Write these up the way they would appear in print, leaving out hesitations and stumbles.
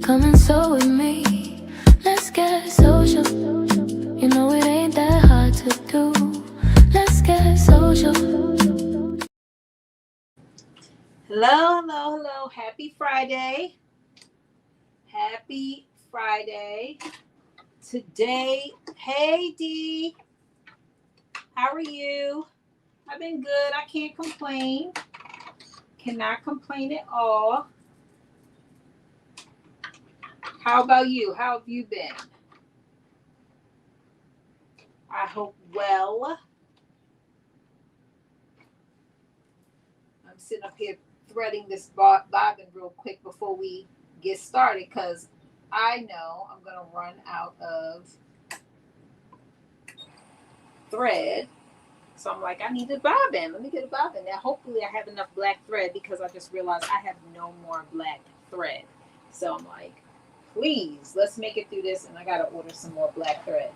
Come and sew with me. Let's get social. You know it ain't that hard to do. Let's get social. Hello, hello, hello. Happy Friday. Happy Friday. Today, hey Dee, how are you? I've been good. I can't complain. Cannot complain at all. How about you? How have you been? I hope well. I'm sitting up here threading this bobbin real quick before we get started because I know I'm going to run out of thread. So I'm like, I need a bobbin. Let me get a bobbin. Now, hopefully I have enough black thread because I just realized I have no more black thread. So I'm like, please, let's make it through this. And I got to order some more black thread.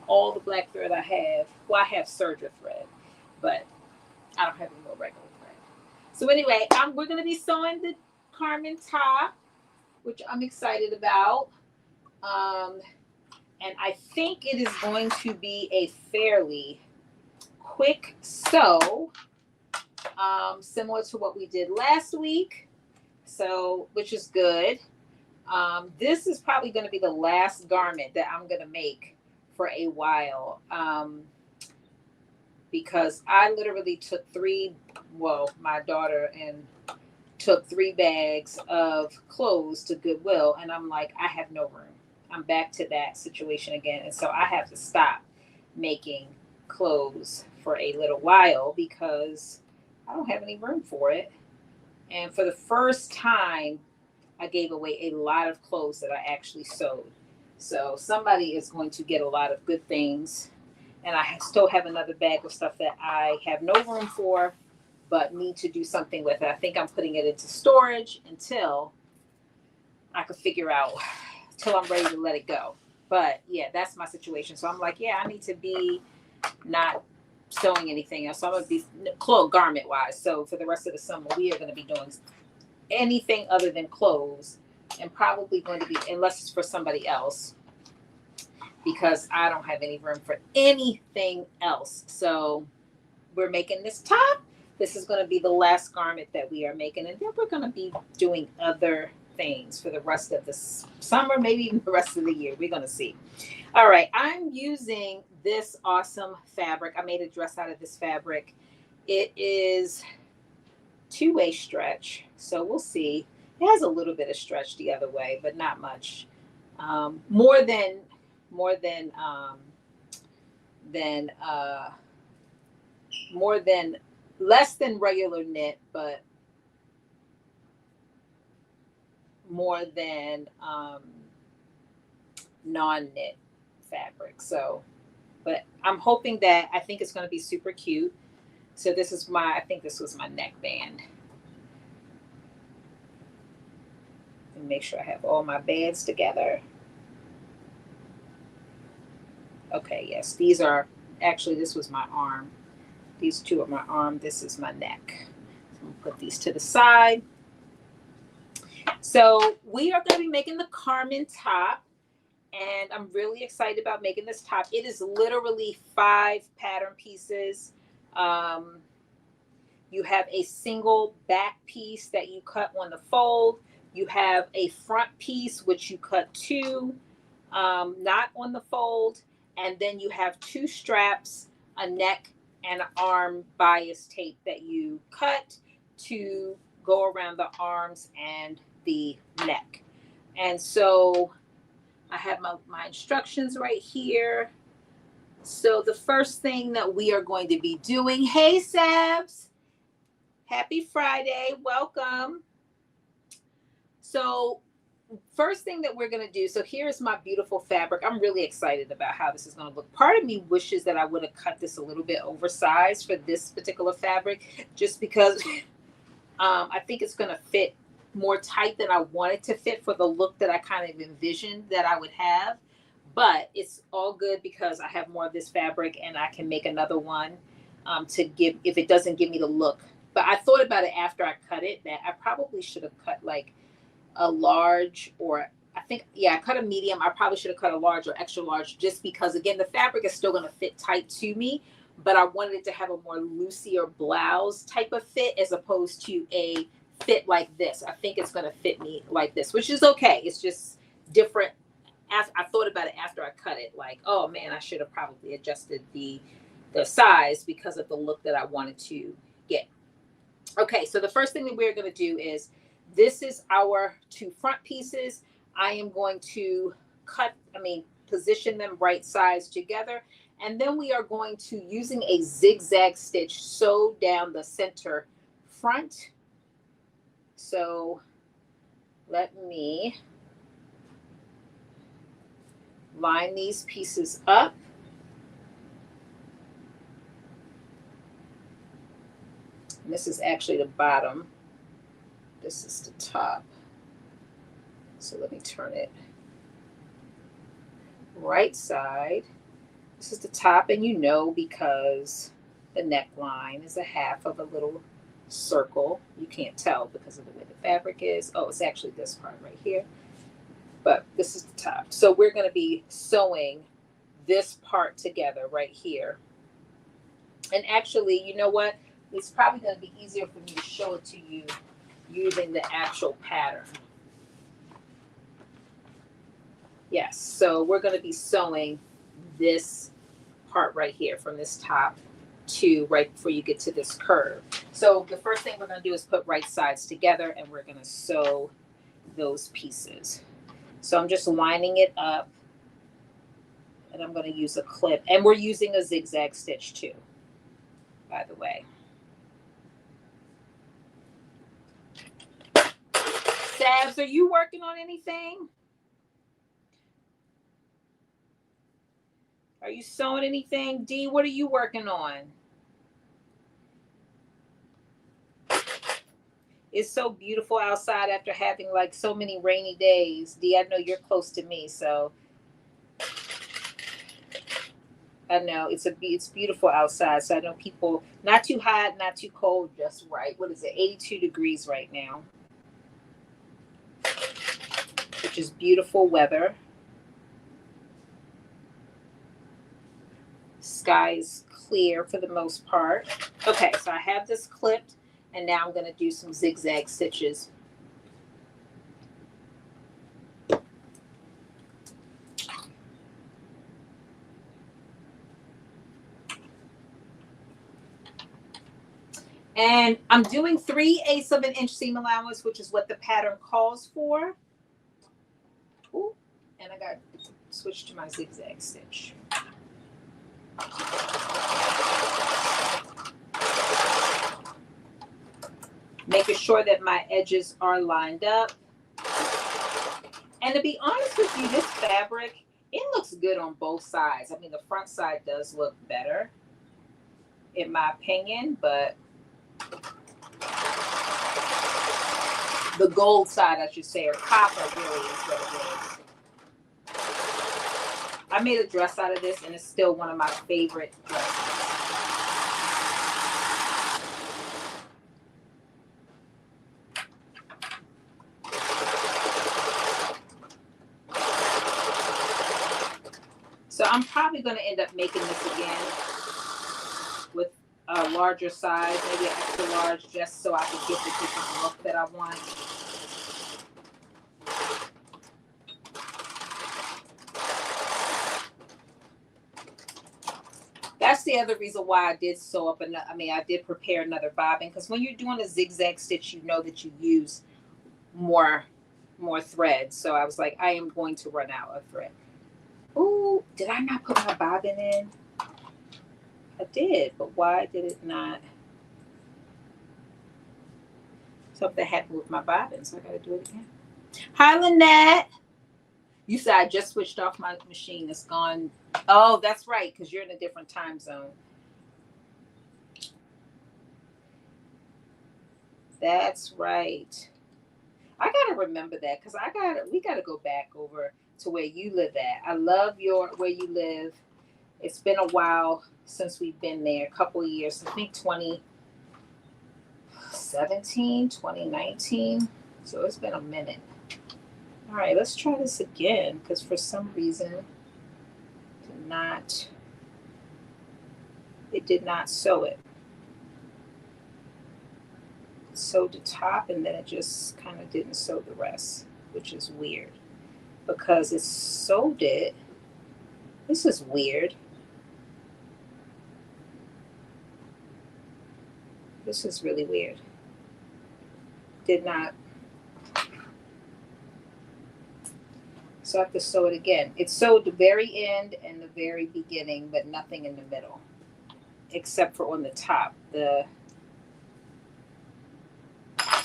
All the black thread I have, well, I have serger thread, but I don't have any more regular thread. So anyway, we're going to be sewing the Carmen top, which I'm excited about. And I think it is going to be a fairly quick sew, similar to what we did last week, so which is good. This is probably going to be the last garment that I'm going to make for a while, because I literally took my daughter and took 3 bags of clothes to Goodwill, and I'm like, I have no room. I'm back to that situation again, and so I have to stop making clothes for a little while because I don't have any room for it. And for the first time, I gave away a lot of clothes that I actually sewed. So somebody is going to get a lot of good things. And I still have another bag of stuff that I have no room for, but need to do something with it. I think I'm putting it into storage until I can figure out, till I'm ready to let it go. But yeah, that's my situation. So I'm like, yeah, I need to be not sewing anything else. So I'm going to be garment wise. So for the rest of the summer, we are going to be doing anything other than clothes, and probably going to be, unless it's for somebody else, because I don't have any room for anything else. So we're making this top. This is going to be the last garment that we are making, and then we're going to be doing other things for the rest of the summer, maybe even the rest of the year. We're going to see. All right, I'm using this awesome fabric. I made a dress out of this fabric. It is 2-way stretch, so we'll see. It has a little bit of stretch the other way, but not much. Less than regular knit, but more than non-knit fabric. So, but I'm hoping that, I think it's going to be super cute. So this is I think this was my neckband. And make sure I have all my bands together. Okay, yes, these are, actually this was my arm. These two are my arm, this is my neck. So I'm gonna put these to the side. So we are gonna be making the Carmen top, and I'm really excited about making this top. It is literally 5 pattern pieces. You have a single back piece that you cut on the fold. You have a front piece, which you cut 2, not on the fold. And then you have 2 straps, a neck and an arm bias tape that you cut to go around the arms and the neck. And so I have my instructions right here. So the first thing that we are going to be doing, hey Sabs, happy Friday, welcome. So first thing that we're going to do, so here's my beautiful fabric. I'm really excited about how this is going to look. Part of me wishes that I would have cut this a little bit oversized for this particular fabric, just because I think it's going to fit more tight than I want it to fit for the look that I kind of envisioned that I would have. But it's all good because I have more of this fabric and I can make another one to give, if it doesn't give me the look. But I thought about it after I cut it, that I probably should have cut like a large or I think, yeah, I cut a medium. I probably should have cut a large or extra large just because, again, the fabric is still going to fit tight to me, but I wanted it to have a more loosier blouse type of fit as opposed to a fit like this. I think it's going to fit me like this, which is okay. It's just different. I thought about it after I cut it, like, oh man, I should have probably adjusted the size because of the look that I wanted to get. Okay, so the first thing that we're going to do is, this is our two front pieces. I am going to position them right sides together. And then we are going to, using a zigzag stitch, sew down the center front. So let me line these pieces up. And this is actually the bottom. This is the top. So let me turn it right side. This is the top, and you know, because the neckline is a half of a little circle. You can't tell because of the way the fabric is. Oh, it's actually this part right here. But this is the top. So we're going to be sewing this part together right here. And actually, you know what? It's probably going to be easier for me to show it to you using the actual pattern. Yes, so we're going to be sewing this part right here from this top to right before you get to this curve. So the first thing we're going to do is put right sides together, and we're going to sew those pieces. So I'm just lining it up, and I'm going to use a clip, and we're using a zigzag stitch too, by the way. Sabs, are you working on anything? Are you sewing anything? Dee, what are you working on? It's so beautiful outside after having like so many rainy days. Dee, I know you're close to me, so I know it's beautiful outside. So I know people, not too hot, not too cold, just right. What is it? 82 degrees right now, which is beautiful weather. Sky is clear for the most part. Okay, so I have this clipped, and now I'm going to do some zigzag stitches. And I'm doing 3/8 of an inch seam allowance, which is what the pattern calls for. Ooh, and I got to switch to my zigzag stitch. Making sure that my edges are lined up. And to be honest with you, this fabric, it looks good on both sides. I mean, the front side does look better, in my opinion, but the gold side, I should say, or copper, really is what it is. I made a dress out of this, and it's still one of my favorite dresses. So I'm probably going to end up making this again with a larger size, maybe an extra large, just so I can get the different look that I want. That's the other reason why I did sew up another, I did prepare another bobbin, because when you're doing a zigzag stitch, you know that you use more thread. So I was like, I am going to run out of thread. Ooh, did I not put my bobbin in? I did, but why did it not? Something happened with my bobbin, so I got to do it again. Hi, Lynette. You said I just switched off my machine. It's gone. Oh, that's right, because you're in a different time zone. That's right. I got to remember that, because we got to go back over to where you live at. I love where you live. It's been a while since we've been there, a couple of years. I think 2017, 2019. So it's been a minute. All right, let's try this again because for some reason it did not sew it. It sewed the top and then it just kind of didn't sew the rest, which is weird because it sewed it. This is weird. This is really weird. Did not. So I have to sew it again. It sewed the very end and the very beginning, but nothing in the middle, except for on the top.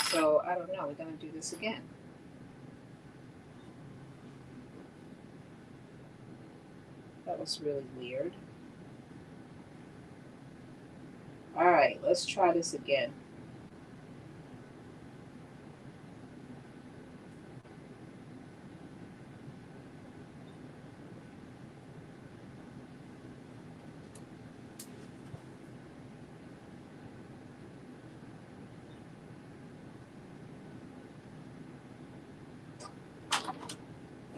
So I don't know. We're gonna do this again. That was really weird. All right, let's try this again.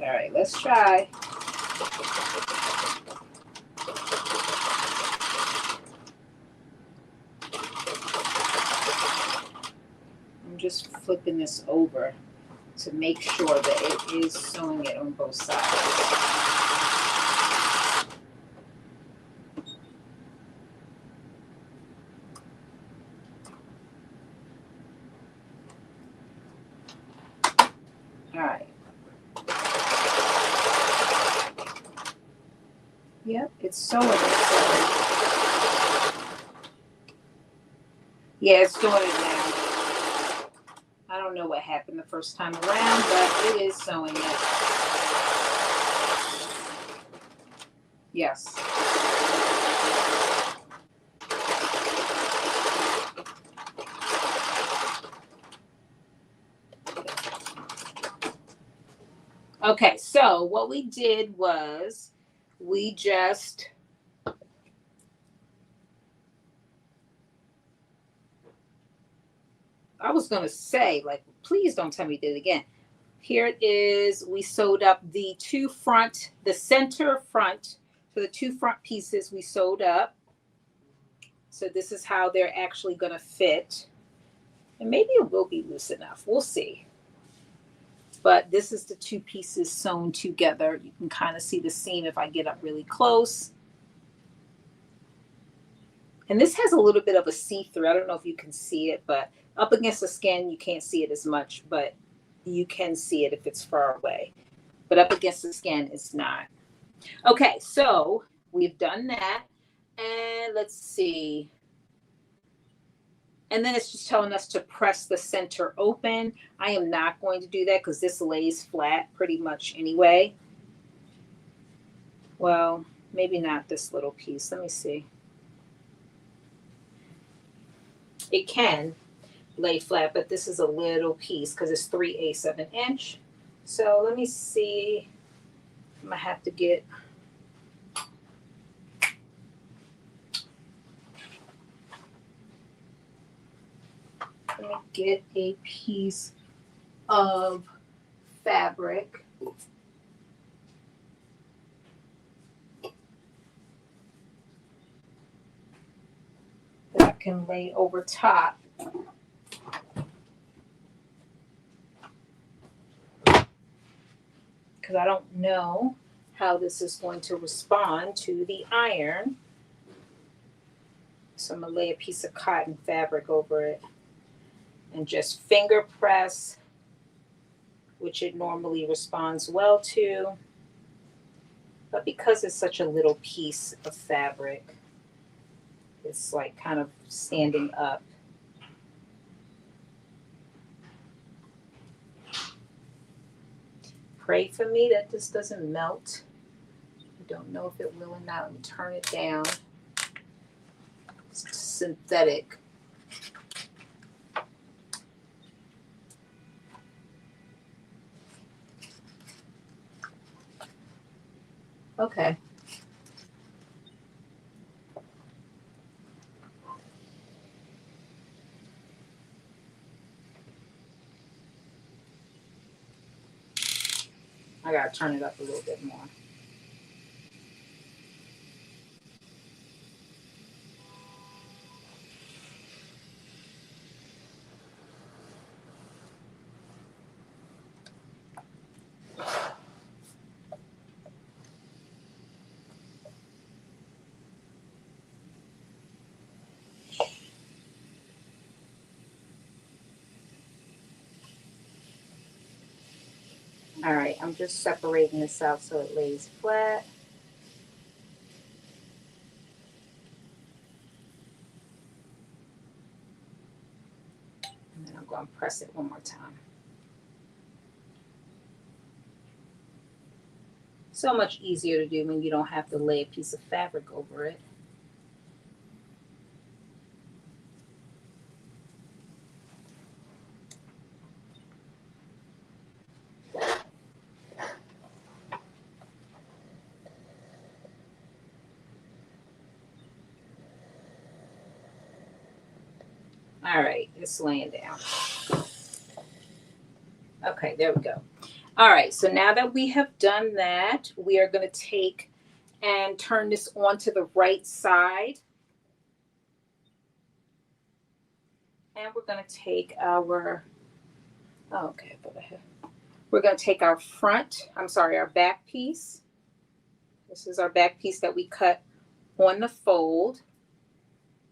All right, let's try. I'm just flipping this over to make sure that it is sewing it on both sides. All right. Yep, it's sewing it. Yeah, it's doing it now. I don't know what happened the first time around, but it is sewing it. Yes. Okay, so what we did was we just I was going to say, like, please don't tell me you did it again. Here it is. We sewed up the center front. So the two front pieces we sewed up. So this is how they're actually going to fit. And maybe it will be loose enough. We'll see. But this is the two pieces sewn together. You can kind of see the seam if I get up really close. And this has a little bit of a see-through. I don't know if you can see it, but up against the skin, you can't see it as much, but you can see it if it's far away. But up against the skin, it's not. Okay, so we've done that. And let's see. And then it's just telling us to press the center open. I am not going to do that because this lays flat pretty much anyway. Well, maybe not this little piece. Let me see. It can lay flat, but this is a little piece because it's 3/8 of an inch. So let me see. I'm gonna have to get a piece of fabric. That I can lay over top. Because I don't know how this is going to respond to the iron. So I'm going to lay a piece of cotton fabric over it and just finger press, which it normally responds well to. But because it's such a little piece of fabric, it's like kind of standing up. Pray for me that this doesn't melt. I don't know if it will or not. Let me turn it down. It's synthetic. Okay. I gotta turn it up a little bit more. All right, I'm just separating this out so it lays flat. And then I'm going to press it one more time. So much easier to do when you don't have to lay a piece of fabric over it. All right, it's laying down. Okay, there we go. All right, so now that we have done that, we are going to take and turn this onto the right side. And we're going to take our, we're going to take our our back piece. This is our back piece that we cut on the fold.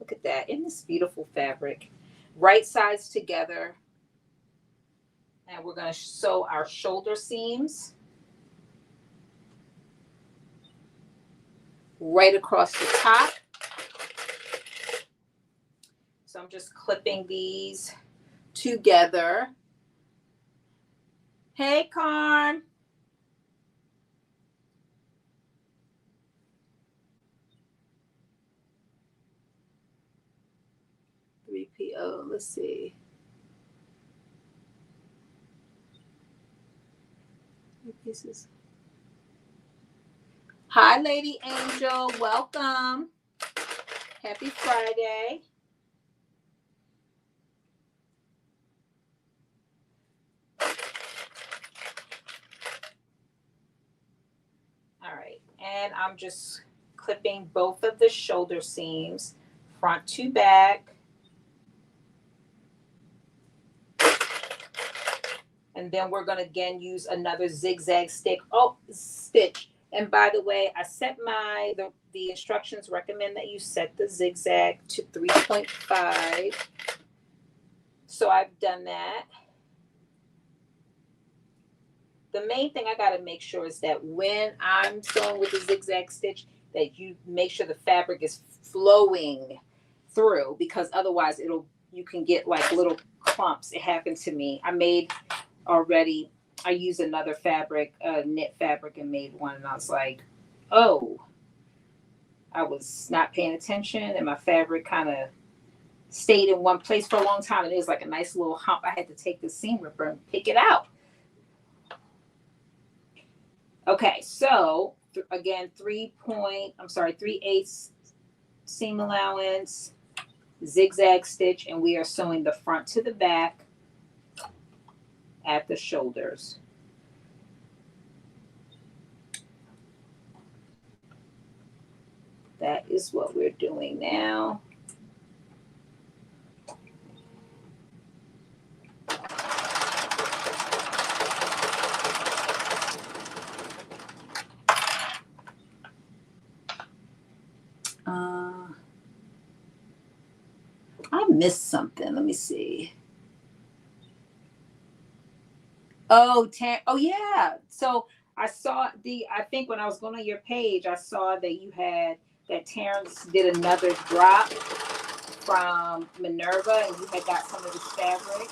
Look at that, isn't this beautiful fabric? Right sides together. And we're going to sew our shoulder seams right across the top. So I'm just clipping these together. Hey, Carmen. PO, let's see. Pieces. Hi, Lady Angel. Welcome. Happy Friday. All right. And I'm just clipping both of the shoulder seams, front to back. And then we're going to again use another zigzag stitch. And by the way, I set the instructions recommend that you set the zigzag to 3.5. So I've done that. The main thing I got to make sure is that when I'm sewing with the zigzag stitch, that you make sure the fabric is flowing through, because otherwise you can get like little clumps. It happened to me. I used another fabric, knit fabric, and made one, and I was like, oh, I was not paying attention, and my fabric kind of stayed in one place for a long time, and it was like a nice little hump. I had to take the seam ripper and pick it out. Okay, so again, 3/8 seam allowance, zigzag stitch, and we are sewing the front to the back at the shoulders. That is what we're doing now. I missed something. Let me see. Oh, yeah. So I think when I was going on your page, I saw that Terrence did another drop from Minerva, and you had got some of this fabric.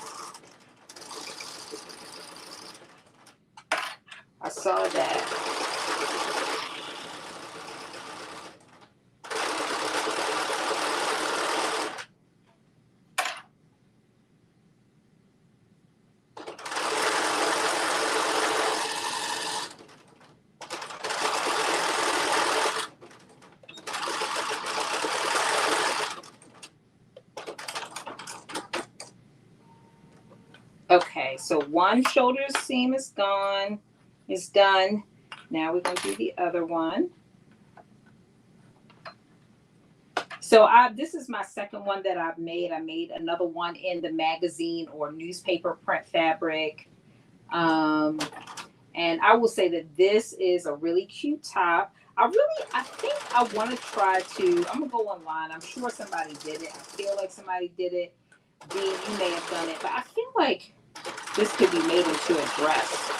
I saw that. Okay, so one shoulder seam is gone. is done. Now we're going to do the other one. So this is my second one that I've made. I made another one in the magazine or newspaper print fabric. And I will say that this is a really cute top. I think I want to try to, I'm going to go online. I'm sure somebody did it. I feel like somebody did it. Dee, you may have done it. But I feel like this could be made into a dress.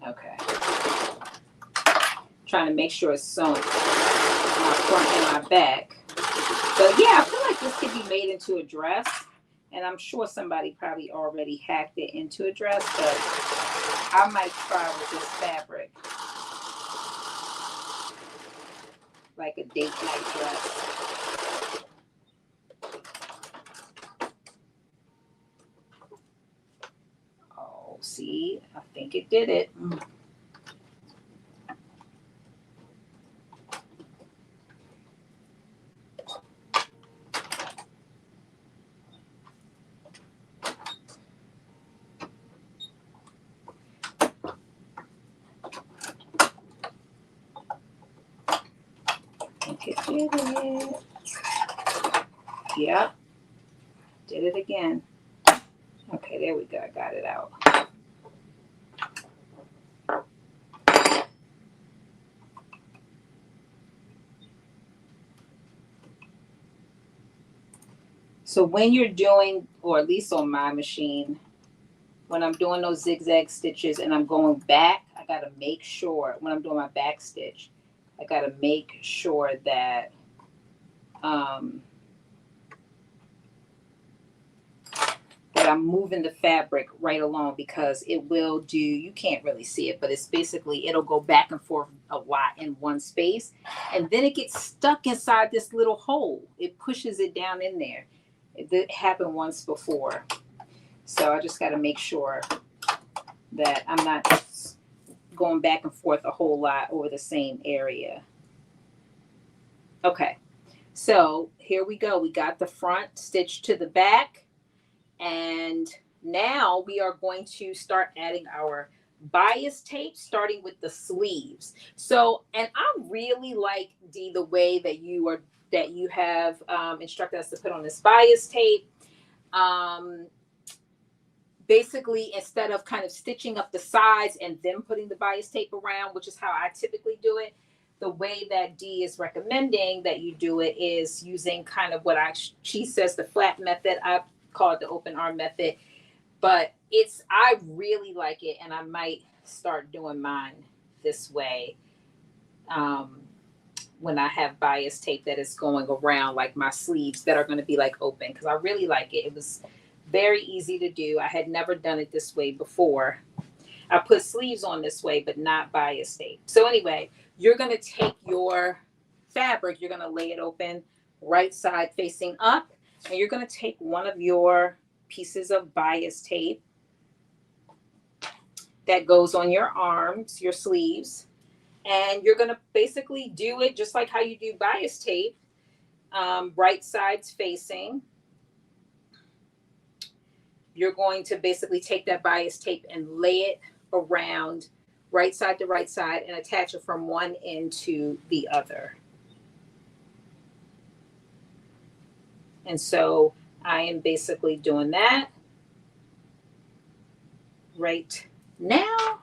Okay. Trying to make sure it's sewn my front and my back. But yeah, I feel like this could be made into a dress. And I'm sure somebody probably already hacked it into a dress, but I might try with this fabric. Like a date night dress. Oh, see, I think it did it. It did it. Yep. Did it again. Okay, there we go. I got it out. So when you're doing, or at least on my machine, when I'm doing those zigzag stitches and I'm going back, I got to make sure when I'm doing my back stitch, I got to make sure that that I'm moving the fabric right along, because it will do, you can't really see it, but it's basically, it'll go back and forth a lot in one space. And then it gets stuck inside this little hole. It pushes it down in there. It happened once before. So I just got to make sure that I'm not going back and forth a whole lot over the same area. Okay, so here we go. We got the front stitched to the back, and now we are going to start adding our bias tape, starting with the sleeves. So, and I really like, Dee, the way that you have instructed us to put on this bias tape. Basically, instead of kind of stitching up the sides and then putting the bias tape around, which is how I typically do it, the way that Dee is recommending that you do it is using kind of what she says the flat method. I call it the open arm method, but I really like it, and I might start doing mine this way when I have bias tape that is going around like my sleeves that are going to be like open, because I really like it. It was very easy to do. I had never done it this way before. I put sleeves on this way, but not bias tape. So anyway, you're going to take your fabric, you're going to lay it open, right side facing up, and you're going to take one of your pieces of bias tape that goes on your arms, your sleeves, and you're going to basically do it just like how you do bias tape, right sides facing. You're going to basically take that bias tape and lay it around right side to right side and attach it from one end to the other. And so I am basically doing that right now.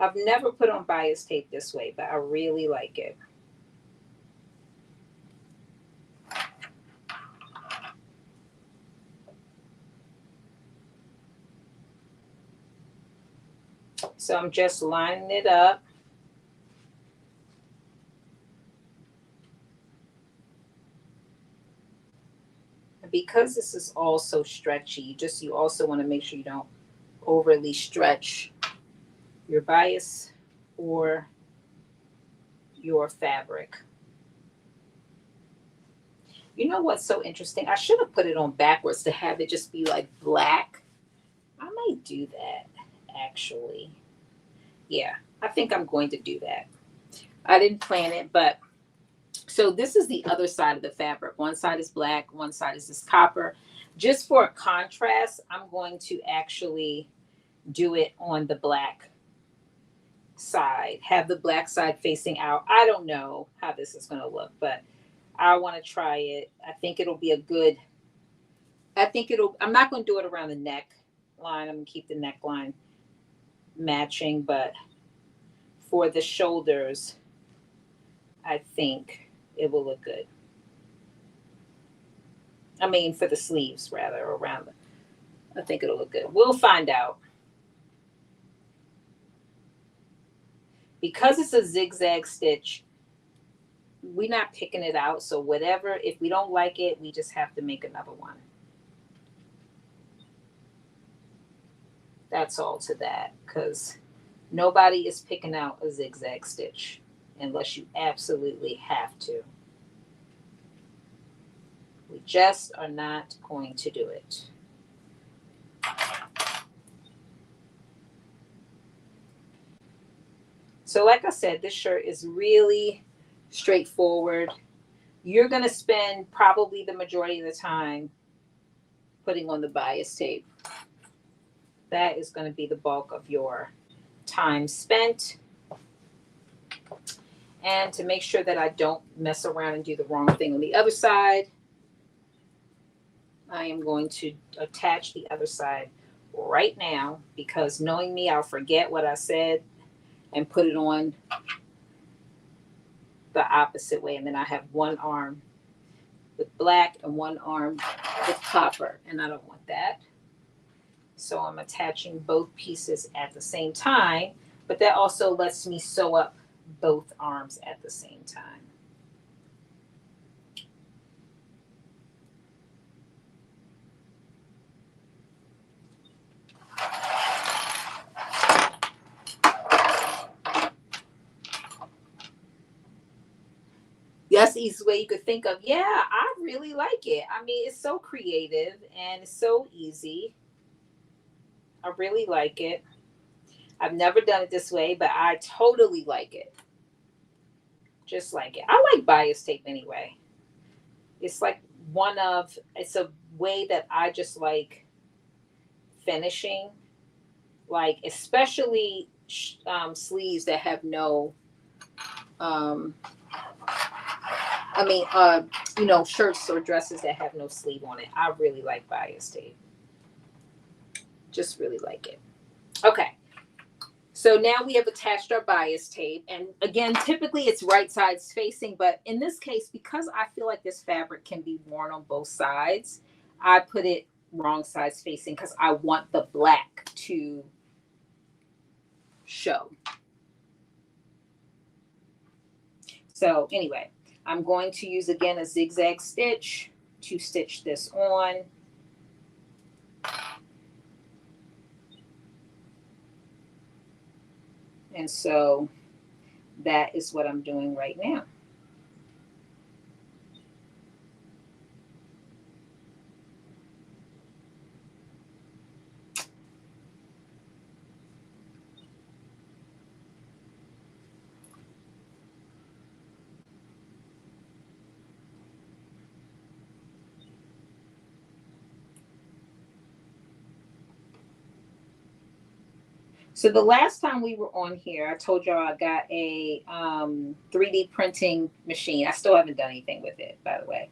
I've never put on bias tape this way, but I really like it. So I'm just lining it up. Because this is all so stretchy, you also want to make sure you don't overly stretch your bias or your fabric. You know what's so interesting? I should have put it on backwards to have it just be like black. I might do that, actually. Yeah, I think I'm going to do that. I didn't plan it, but so this is the other side of the fabric. One side is black, one side is this copper. Just for a contrast, I'm going to actually do it on the black side, have the black side facing out. I don't know how this is going to look, but I want to try it. I think it'll be a good, I'm not going to do it around the neck line. I'm going to keep the neckline matching, but for the shoulders, I think it will look good. I mean, for the sleeves rather, around I think it'll look good. We'll find out. Because it's a zigzag stitch, we're not picking it out. So whatever, if we don't like it, we just have to make another one. That's all to that, because nobody is picking out a zigzag stitch unless you absolutely have to. We just are not going to do it. So like I said, this shirt is really straightforward. You're going to spend probably the majority of the time putting on the bias tape. That is going to be the bulk of your time spent. And to make sure that I don't mess around and do the wrong thing on the other side, I am going to attach the other side right now, because knowing me, I'll forget what I said and put it on the opposite way. And then I have one arm with black and one arm with copper, and I don't want that. So I'm attaching both pieces at the same time, but that also lets me sew up both arms at the same time. That's the easiest way you could think of. Yeah, I really like it. I mean, it's so creative and it's so easy. I really like it. I've never done it this way, but I totally like it. Just like it. I like bias tape anyway. It's like it's a way that I just like finishing, like especially sleeves that have no, um, shirts or dresses that have no sleeve on it. I really like bias tape. Just really like it. Okay. So now we have attached our bias tape. And again, typically it's right sides facing, but in this case, because I feel like this fabric can be worn on both sides, I put it wrong sides facing because I want the black to show. So anyway, I'm going to use again a zigzag stitch to stitch this on. And so that is what I'm doing right now. So the last time we were on here, I told y'all I got a 3D printing machine. I still haven't done anything with it, by the way.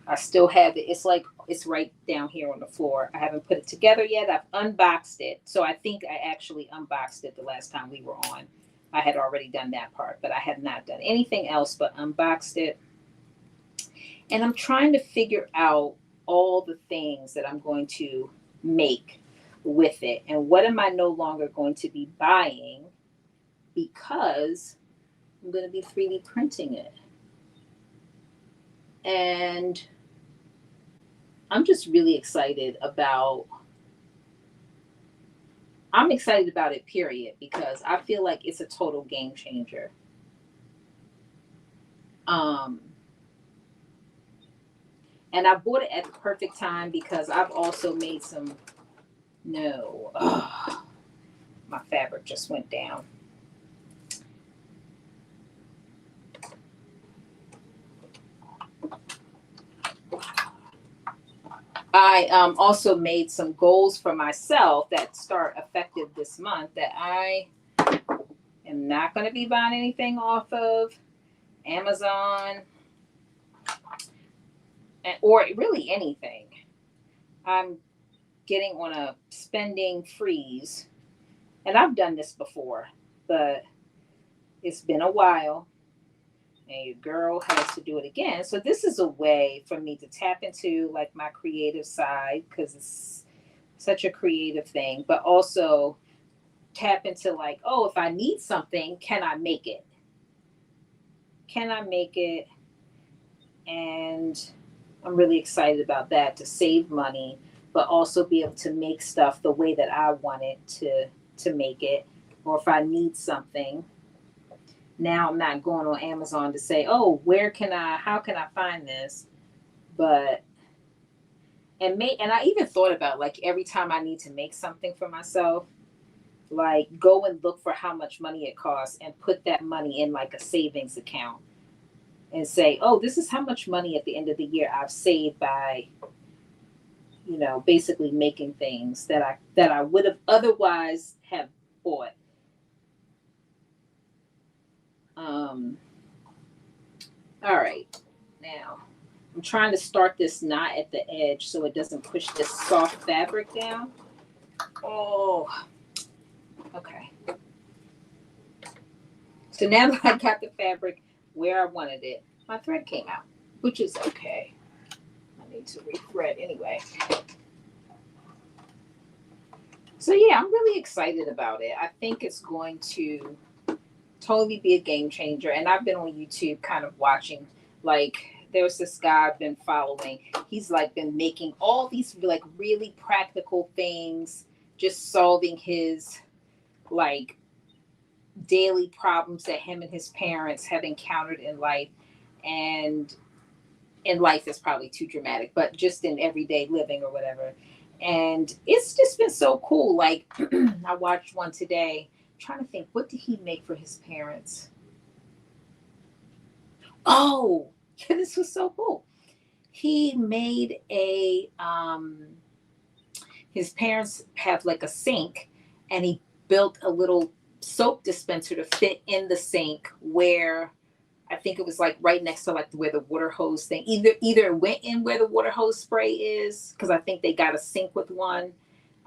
I still have it. It's right down here on the floor. I haven't put it together yet. I've unboxed it. So I think I actually unboxed it the last time we were on. I had already done that part, but I have not done anything else but unboxed it. And I'm trying to figure out all the things that I'm going to make with it, and what am I no longer going to be buying because I'm going to be 3D printing it. And I'm just really excited about it, period, because I feel like it's a total game changer. And I bought it at the perfect time because I've also made some my my fabric just went down. I also made some goals for myself that start effective this month that I am not going to be buying anything off of Amazon or really anything. I'm getting on a spending freeze. And I've done this before, but it's been a while. And your girl has to do it again. So this is a way for me to tap into like my creative side because it's such a creative thing, but also tap into like, oh, if I need something, can I make it? Can I make it? And I'm really excited about that, to save money, but also be able to make stuff the way that I want it to make it. Or if I need something, now I'm not going on Amazon to say, oh, how can I find this? But, and I even thought about like every time I need to make something for myself, like go and look for how much money it costs and put that money in like a savings account and say, oh, this is how much money at the end of the year I've saved by, basically making things that I would have otherwise have bought. All right, now I'm trying to start this knot at the edge so it doesn't push this soft fabric down. Oh, okay. So now that I got the fabric where I wanted it, my thread came out, which is okay. I need to rethread anyway. So yeah, I'm really excited about it. I think it's going to totally be a game changer. And I've been on YouTube kind of watching, like there's this guy I've been following. He's like been making all these like really practical things, just solving his like daily problems that him and his parents have encountered in life. And in life is probably too dramatic, but just in everyday living or whatever. And it's just been so cool. Like I watched one today, trying to think, what did he make for his parents? Oh, this was so cool. He made his parents have like a sink, and he built a little soap dispenser to fit in the sink where I think it was like right next to like where the water hose thing, either went in where the water hose spray is, because I think they got a sink with one,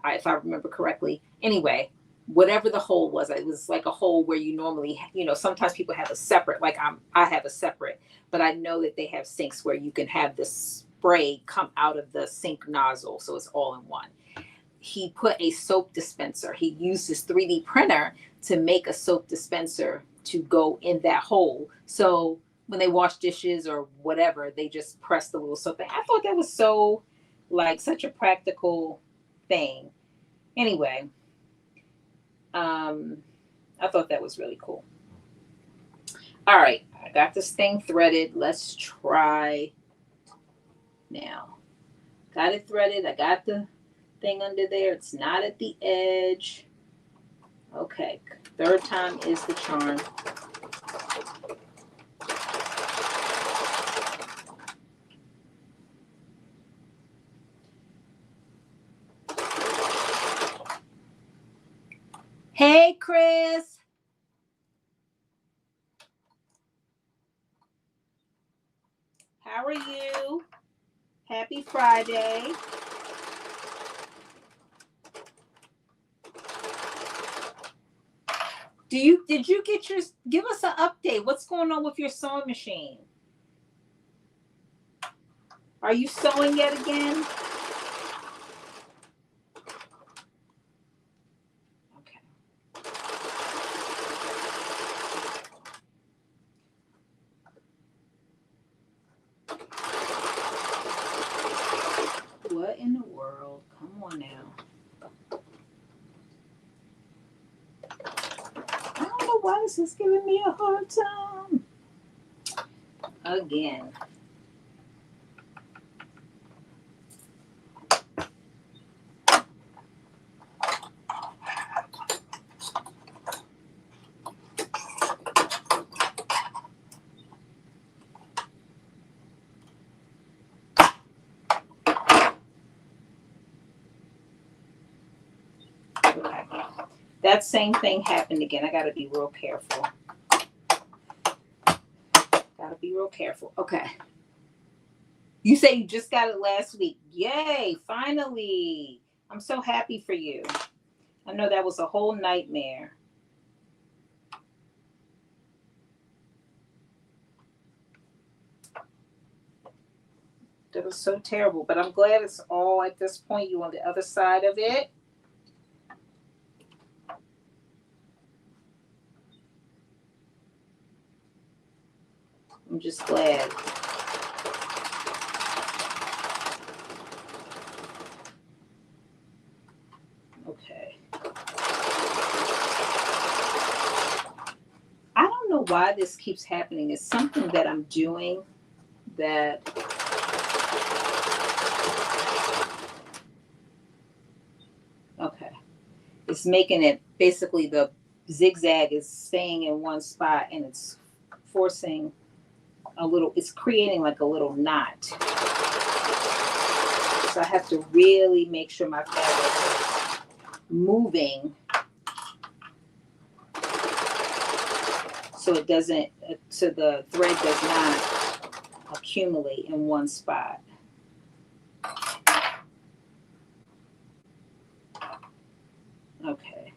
if I remember correctly. Anyway, whatever the hole was, it was like a hole where you normally, sometimes people have a separate, like I have a separate, but I know that they have sinks where you can have this spray come out of the sink nozzle, so it's all in one. He put a soap dispenser. He used his 3D printer to make a soap dispenser to go in that hole. So when they wash dishes or whatever, they just press the little soap. I thought that was so like such a practical thing. Anyway, I thought that was really cool. All right, I got this thing threaded. Let's try now. Got it threaded. I got the thing under there. It's not at the edge. Okay, third time is the charm. Hey, Chris. How are you? Happy Friday. Did you get give us an update? What's going on with your sewing machine? Are you sewing yet again? Okay. What in the world? Come on now. I don't know why this is giving me a hard time. Again. Okay. That same thing happened again. I got to be real careful. Got to be real careful. Okay. You say you just got it last week. Yay, finally. I'm so happy for you. I know that was a whole nightmare. That was so terrible, but I'm glad it's all at this point. You on the other side of it. I'm just glad. Okay. I don't know why this keeps happening. It's something that I'm doing that okay. It's making it basically the zigzag is staying in one spot and it's forcing a little, it's creating like a little knot. So I have to really make sure my fabric is moving so it doesn't, so the thread does not accumulate in one spot. Okay.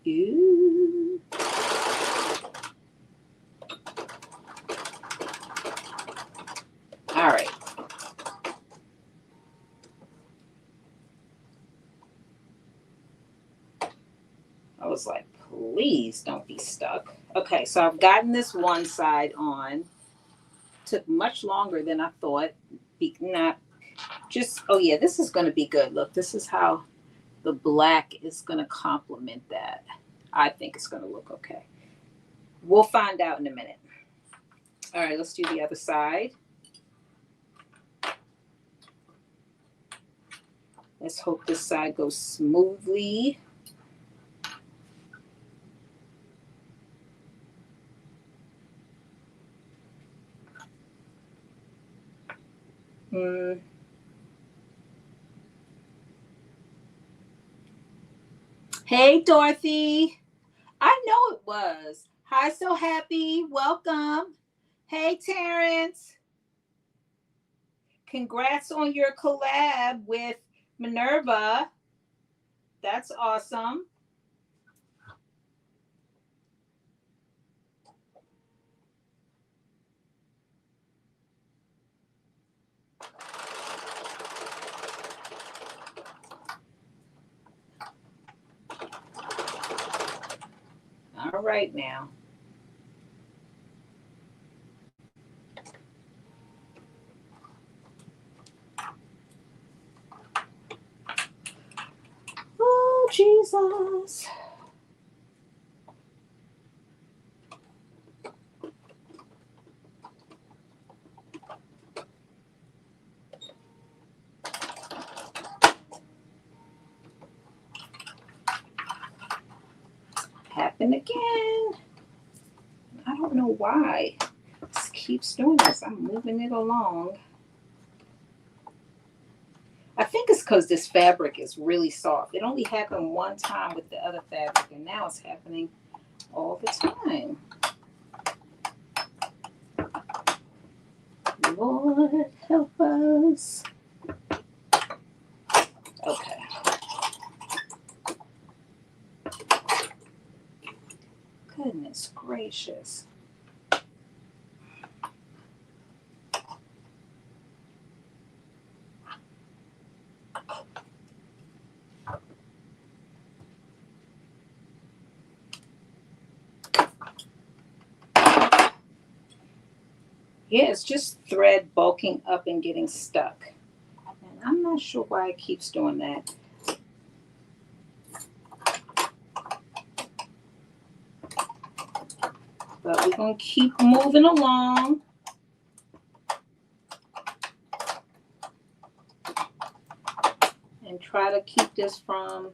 Ooh. All right. I was like, please don't be stuck. Okay, so I've gotten this one side on. Took much longer than I thought. Not just, oh yeah, this is going to be good. Look, this is how the black is going to complement that. I think it's going to look okay. We'll find out in a minute. All right, let's do the other side. Let's hope this side goes smoothly. Hey, Dorothy. I know it was. Hi, so happy. Welcome. Hey, Terrence. Congrats on your collab with Minerva. That's awesome. All right now. Oh, Jesus. Happened again. I don't know why. This keeps doing this. I'm moving it along. I think it's because this fabric is really soft. It only happened one time with the other fabric, and now it's happening all the time. Lord, help us. Okay. Goodness gracious. Yeah, it's just thread bulking up and getting stuck. And I'm not sure why it keeps doing that. But we're going to keep moving along. And try to keep this from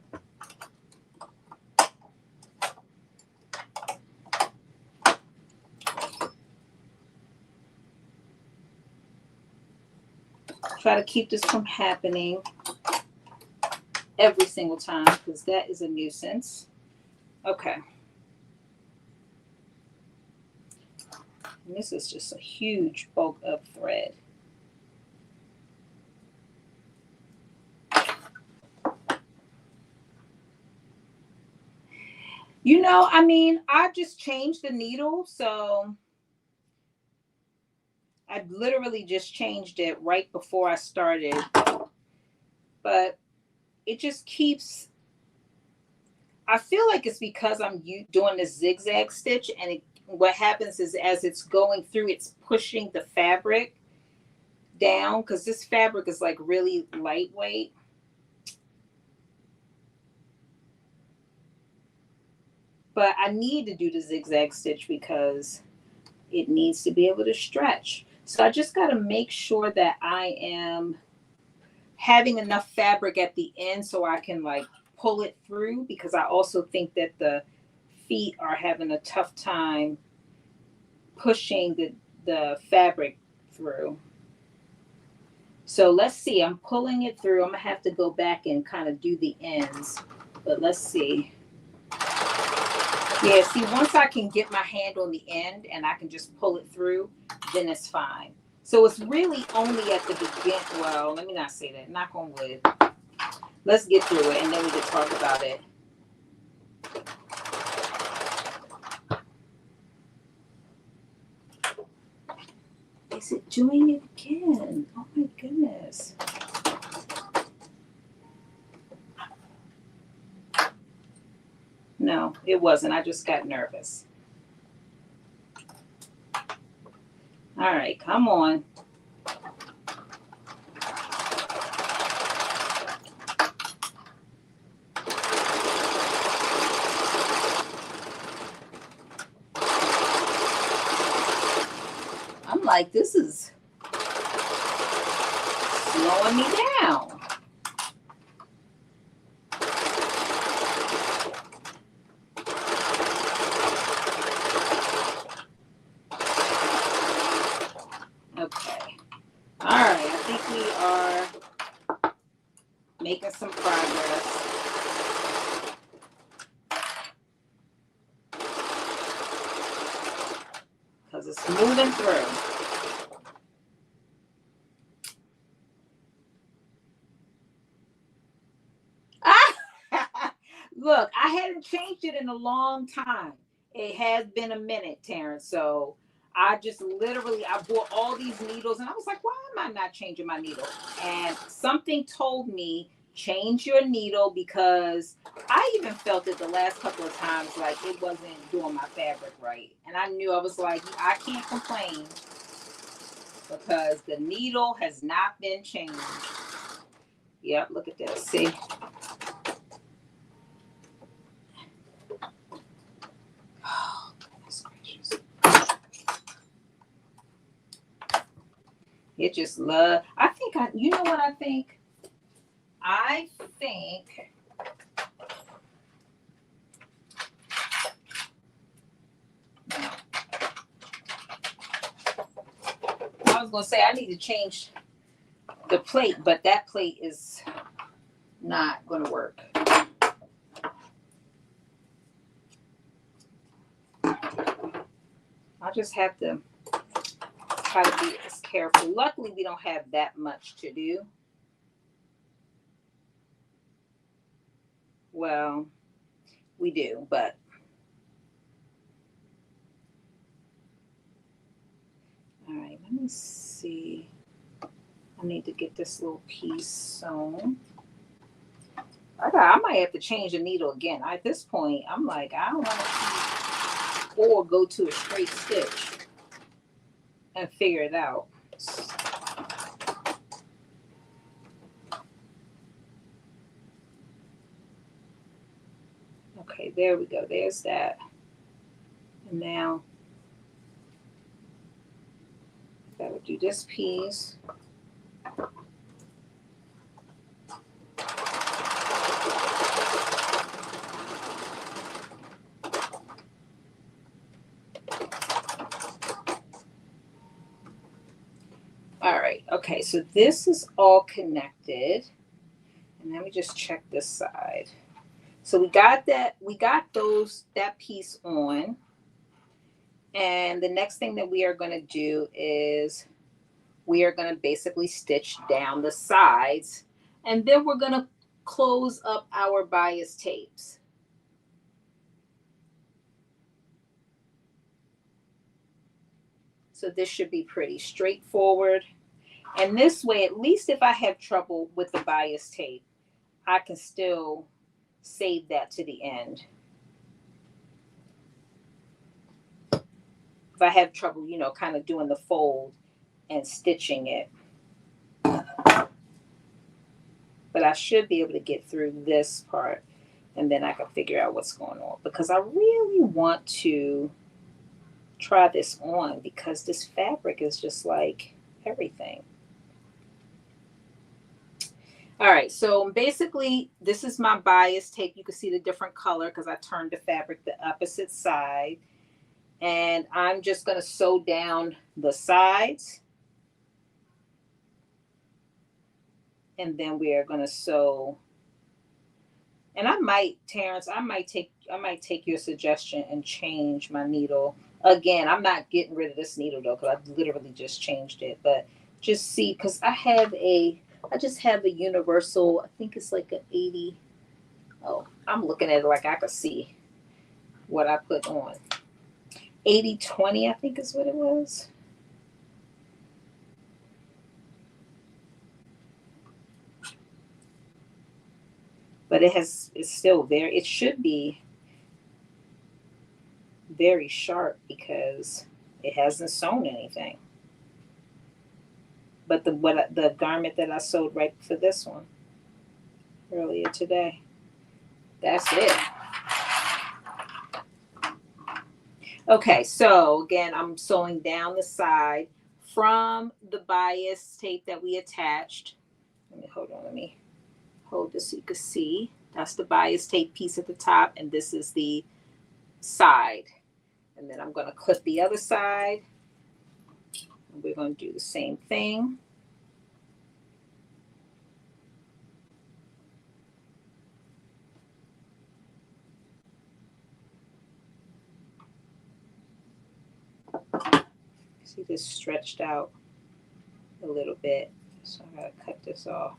happening every single time, because that is a nuisance. Okay. And this is just a huge bulk of thread. You know, I mean, I just changed the needle, so I literally just changed it right before I started. But it just keeps, I feel like it's because I'm doing this zigzag stitch, and what happens is as it's going through, it's pushing the fabric down, because this fabric is like really lightweight. But I need to do the zigzag stitch because it needs to be able to stretch. So I just got to make sure that I am having enough fabric at the end so I can like pull it through, because I also think that the feet are having a tough time pushing the fabric through. So let's see, I'm pulling it through. I'm gonna have to go back and kind of do the ends, but let's see. Yeah, see, once I can get my hand on the end and I can just pull it through, then it's fine. So it's really only at the beginning. Well, let me not say that. Knock on wood. Let's get through it and then we can talk about it. Is it doing it again? Oh my goodness. No, it wasn't. I just got nervous. All right, come on. I'm like, this is slowing me down. Okay. All right, I think we are making some progress. Because it's moving through. Look, I hadn't changed it in a long time. It has been a minute, Terrence. So I just literally, I bought all these needles and I was like, why am I not changing my needle? And something told me, change your needle, because I even felt it the last couple of times, like it wasn't doing my fabric right. And I knew, I was like, I can't complain because the needle has not been changed. Yep, look at this. See? Oh, goodness gracious. It just love. You know what I think? I think I was gonna say I need to change the plate, but that plate is not gonna work. I'll just have to try to be as careful. Luckily, we don't have that much to do. Well, we do, but all right, let me see. I need to get this little piece sewn. I might have to change the needle again. At this point, I'm like, I don't want to keep or go to a straight stitch and figure it out. Okay, there we go. There's that. And now do this piece. All right, okay, so this is all connected. And let me just check this side. So we got that piece on. And the next thing that we are going to do is we are going to basically stitch down the sides, and then we're going to close up our bias tapes. So this should be pretty straightforward. And this way, at least if I have trouble with the bias tape, I can still save that to the end. If I have trouble, you know, kind of doing the fold and stitching it. But I should be able to get through this part, and then I can figure out what's going on, because I really want to try this on because this fabric is just like everything. All right, so basically this is my bias tape. You can see the different color because I turned the fabric the opposite side, and I'm just going to sew down the sides, and then we are going to sew. And I might, Terrence, I might take your suggestion and change my needle. Again, I'm not getting rid of this needle though, because I literally just changed it. But just see, because I just have a universal, I think it's like an 80. Oh, I'm looking at it like I could see what I put on. 80-20, I think is what it was. But it's still very, it should be very sharp because it hasn't sewn anything. But the garment that I sewed right for this one earlier today, that's it. Okay, so again, I'm sewing down the side from the bias tape that we attached. Let me hold this so you can see. That's the bias tape piece at the top, and this is the side. And then I'm going to clip the other side. And we're going to do the same thing. See, this stretched out a little bit, so I gotta cut this off.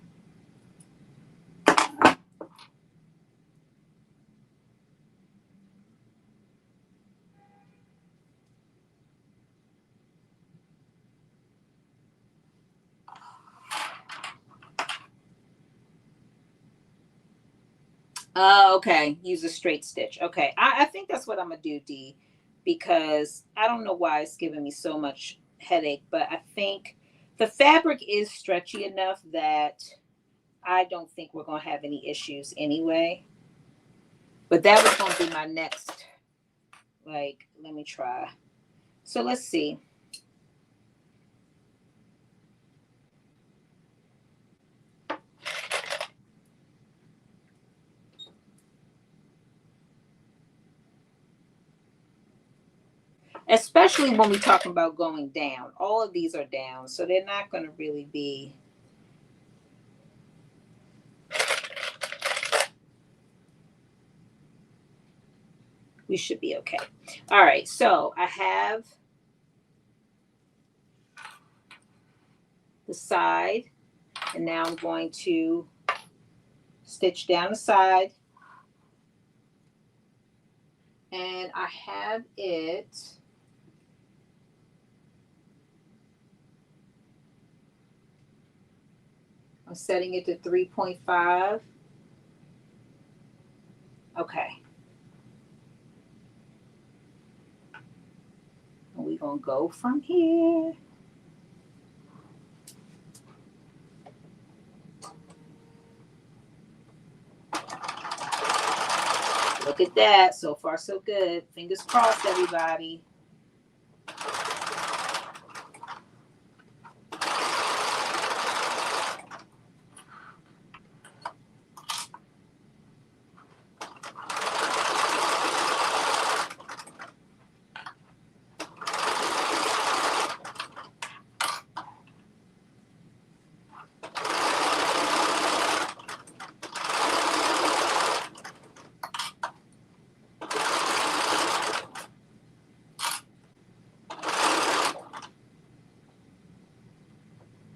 Okay, use a straight stitch. Okay, I think that's what I'm gonna do, Dee, because I don't know why it's giving me so much headache, but I think the fabric is stretchy enough that I don't think we're gonna have any issues anyway. But that was gonna be my next, like, let me try. So let's see. Especially when we're talking about going down. All of these are down, so they're not going to really be. We should be okay. All right, so I have the side, and now I'm going to stitch down the side. And I have it. I'm setting it to 3.5. Okay. And we're going to go from here. Look at that. So far, so good. Fingers crossed, everybody.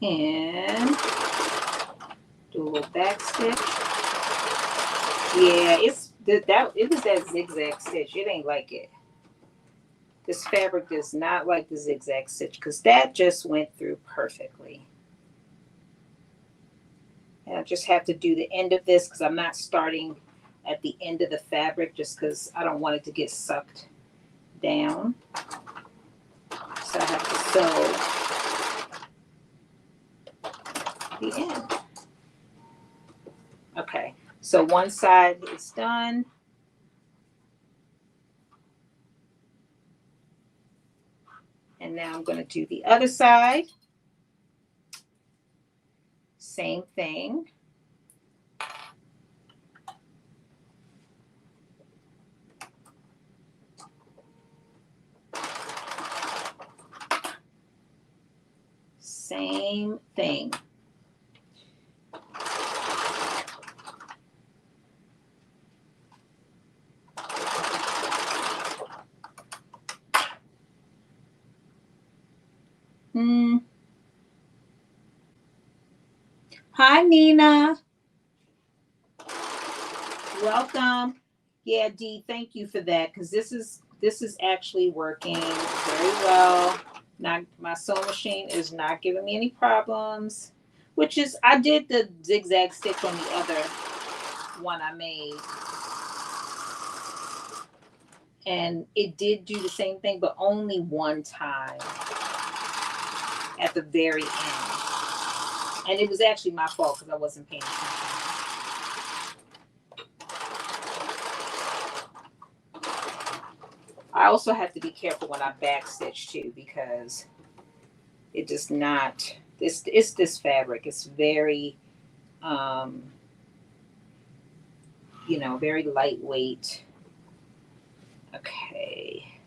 And do a little back stitch. Yeah, it was that zigzag stitch. It ain't like it. This fabric does not like the zigzag stitch because that just went through perfectly. And I just have to do the end of this because I'm not starting at the end of the fabric just because I don't want it to get sucked down. So I have to sew the end. Okay, so one side is done. And now I'm going to do the other side. Same thing. Same thing. Hi, Nina. Welcome. Yeah, Dee, thank you for that because this is actually working very well. Not my sewing machine is not giving me any problems, which is I did the zigzag stitch on the other one I made, and it did do the same thing, but only one time at the very end. And it was actually my fault because I wasn't paying attention. I also have to be careful when I backstitch too because it does not. This fabric. It's very, very lightweight. Okay.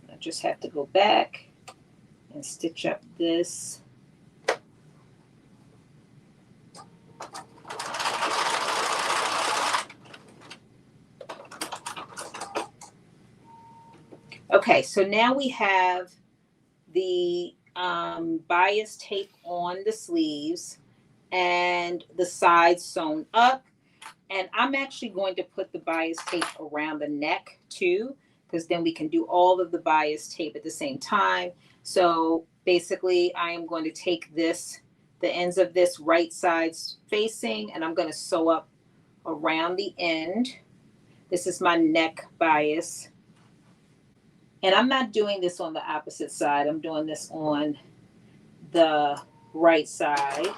I just have to go back and stitch up this. Okay, so now we have the bias tape on the sleeves and the sides sewn up. And I'm actually going to put the bias tape around the neck too, because then we can do all of the bias tape at the same time. So basically I am going to take this, the ends of this right sides facing, and I'm going to sew up around the end. This is my neck bias. And I'm not doing this on the opposite side. I'm doing this on the right side.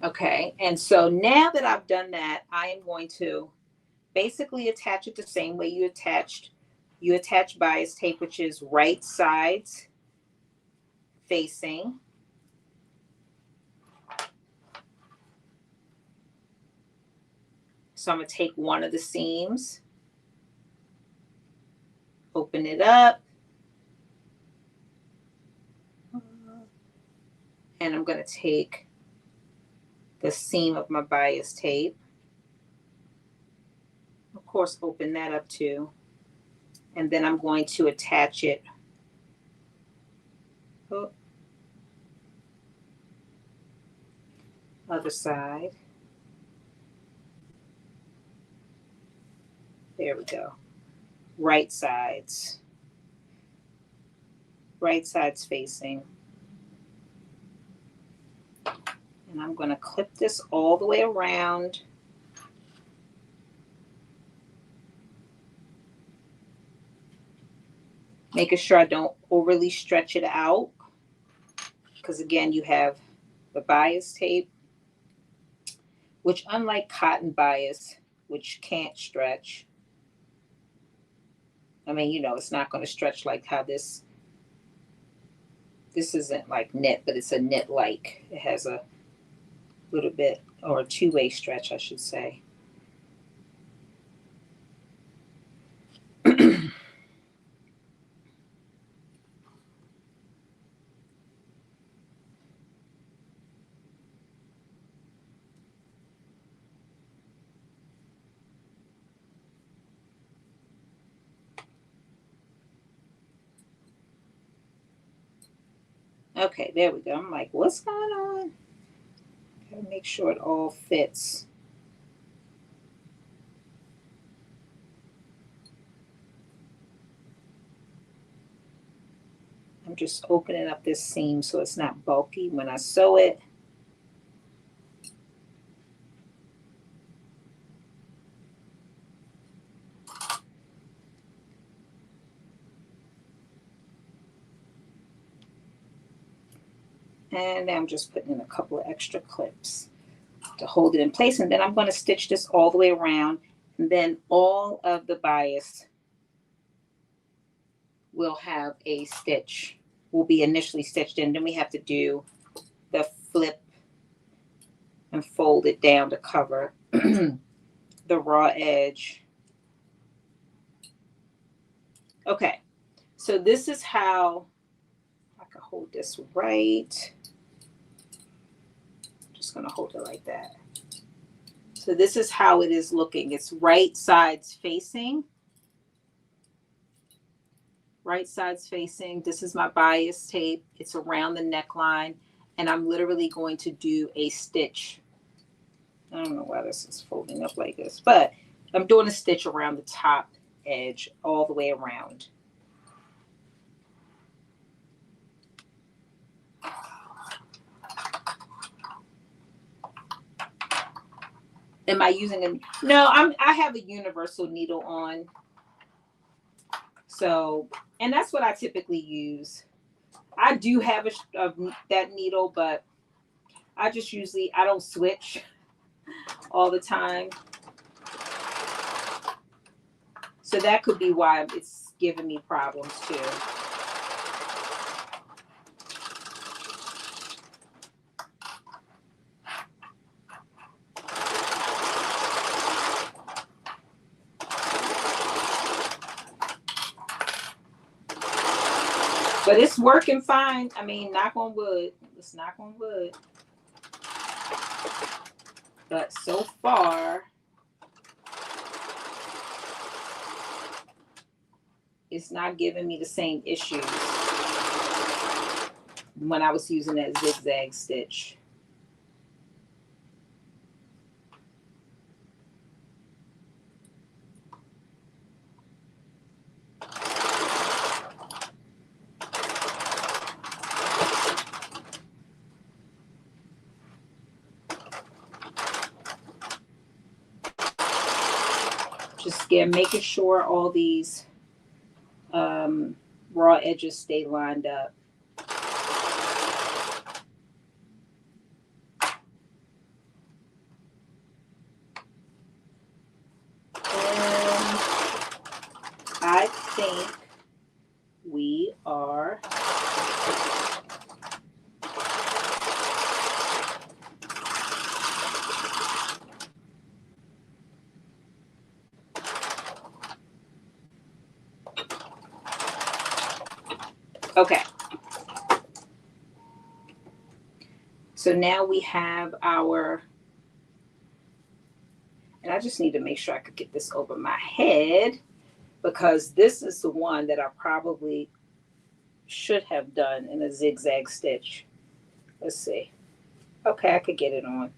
Okay, and so now that I've done that, I am going to basically attach it the same way you attach bias tape, which is right sides facing. So I'm going to take one of the seams, open it up, and I'm going to take the seam of my bias tape. Of course, open that up too. And then I'm going to attach it. Oh. Other side. There we go. Right sides. Right sides facing. And I'm going to clip this all the way around. Making sure I don't overly stretch it out. Because again, you have the bias tape, which unlike cotton bias, which can't stretch. I mean, it's not going to stretch like how this isn't like knit, but it's a knit-like. It has a little bit, or a two-way stretch, I should say. Okay, there we go. I'm like, what's going on? Gotta make sure it all fits. I'm just opening up this seam so it's not bulky when I sew it. And I'm just putting in a couple of extra clips to hold it in place. And then I'm going to stitch this all the way around. And then all of the bias will have a stitch, will be initially stitched in. Then we have to do the flip and fold it down to cover the raw edge. Okay, so this is how I can hold this right. Just gonna hold it like that. So this is how it is looking. It's right sides facing. Right sides facing. This is my bias tape. It's around the neckline. And I'm literally going to do a stitch. I don't know why this is folding up like this, but I'm doing a stitch around the top edge all the way around. Am I using a, no, I have a universal needle on. So, and that's what I typically use. I do have that needle, but I just usually, I don't switch all the time. So that could be why it's giving me problems too. But it's working fine. I mean, knock on wood. Let's knock on wood. But so far, it's not giving me the same issues when I was using that zigzag stitch. Just making sure all these raw edges stay lined up. And I think we are okay. So now we have our, and I just need to make sure I could get this over my head because this is the one that I probably should have done in a zigzag stitch. Let's see. Okay, I could get it on.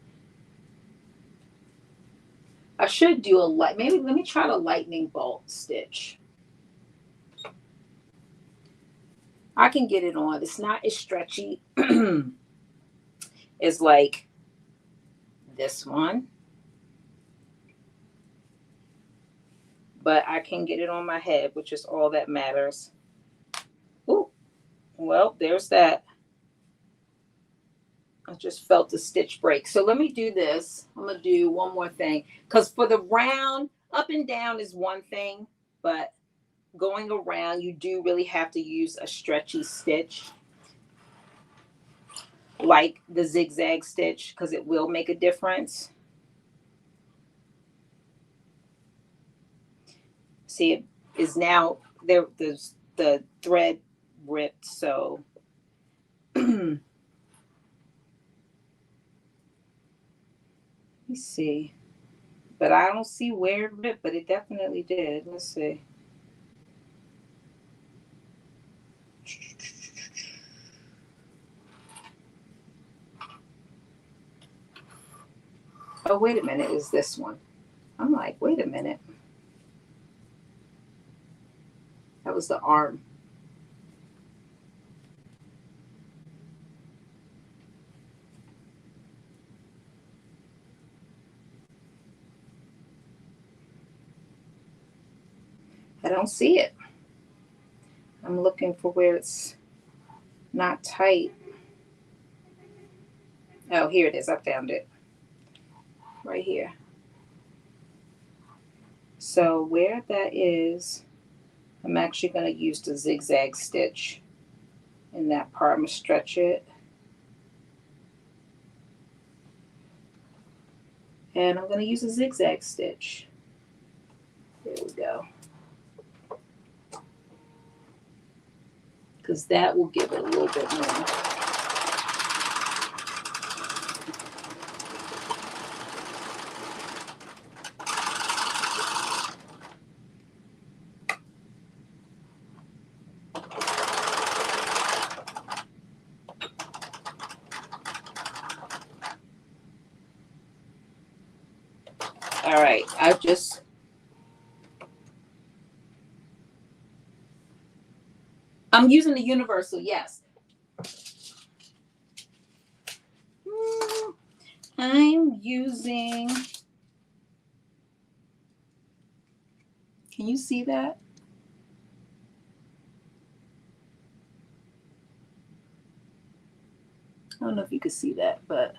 I should do maybe let me try the lightning bolt stitch. I can get it on. It's not as stretchy as like this one. But I can get it on my head, which is all that matters. Ooh, well, there's that. I just felt the stitch break. So let me do this. I'm going to do one more thing. Because for the round, up and down is one thing. But going around, you do really have to use a stretchy stitch. Like the zigzag stitch. Because it will make a difference. See, it is now, there's the thread ripped. So let me see. But I don't see where it ripped, but it definitely did. Let's see. Oh, wait a minute, is this one? I'm like, wait a minute. That was the arm. I don't see it. I'm looking for where it's not tight. Oh, here it is. I found it. Right here. So where that is, I'm actually going to use the zigzag stitch in that part. I'm going to stretch it. And I'm going to use a zigzag stitch. There we go. Because that will give it a little bit more. All right, I'm using the universal, yes. I'm using, can you see that? I don't know if you can see that, but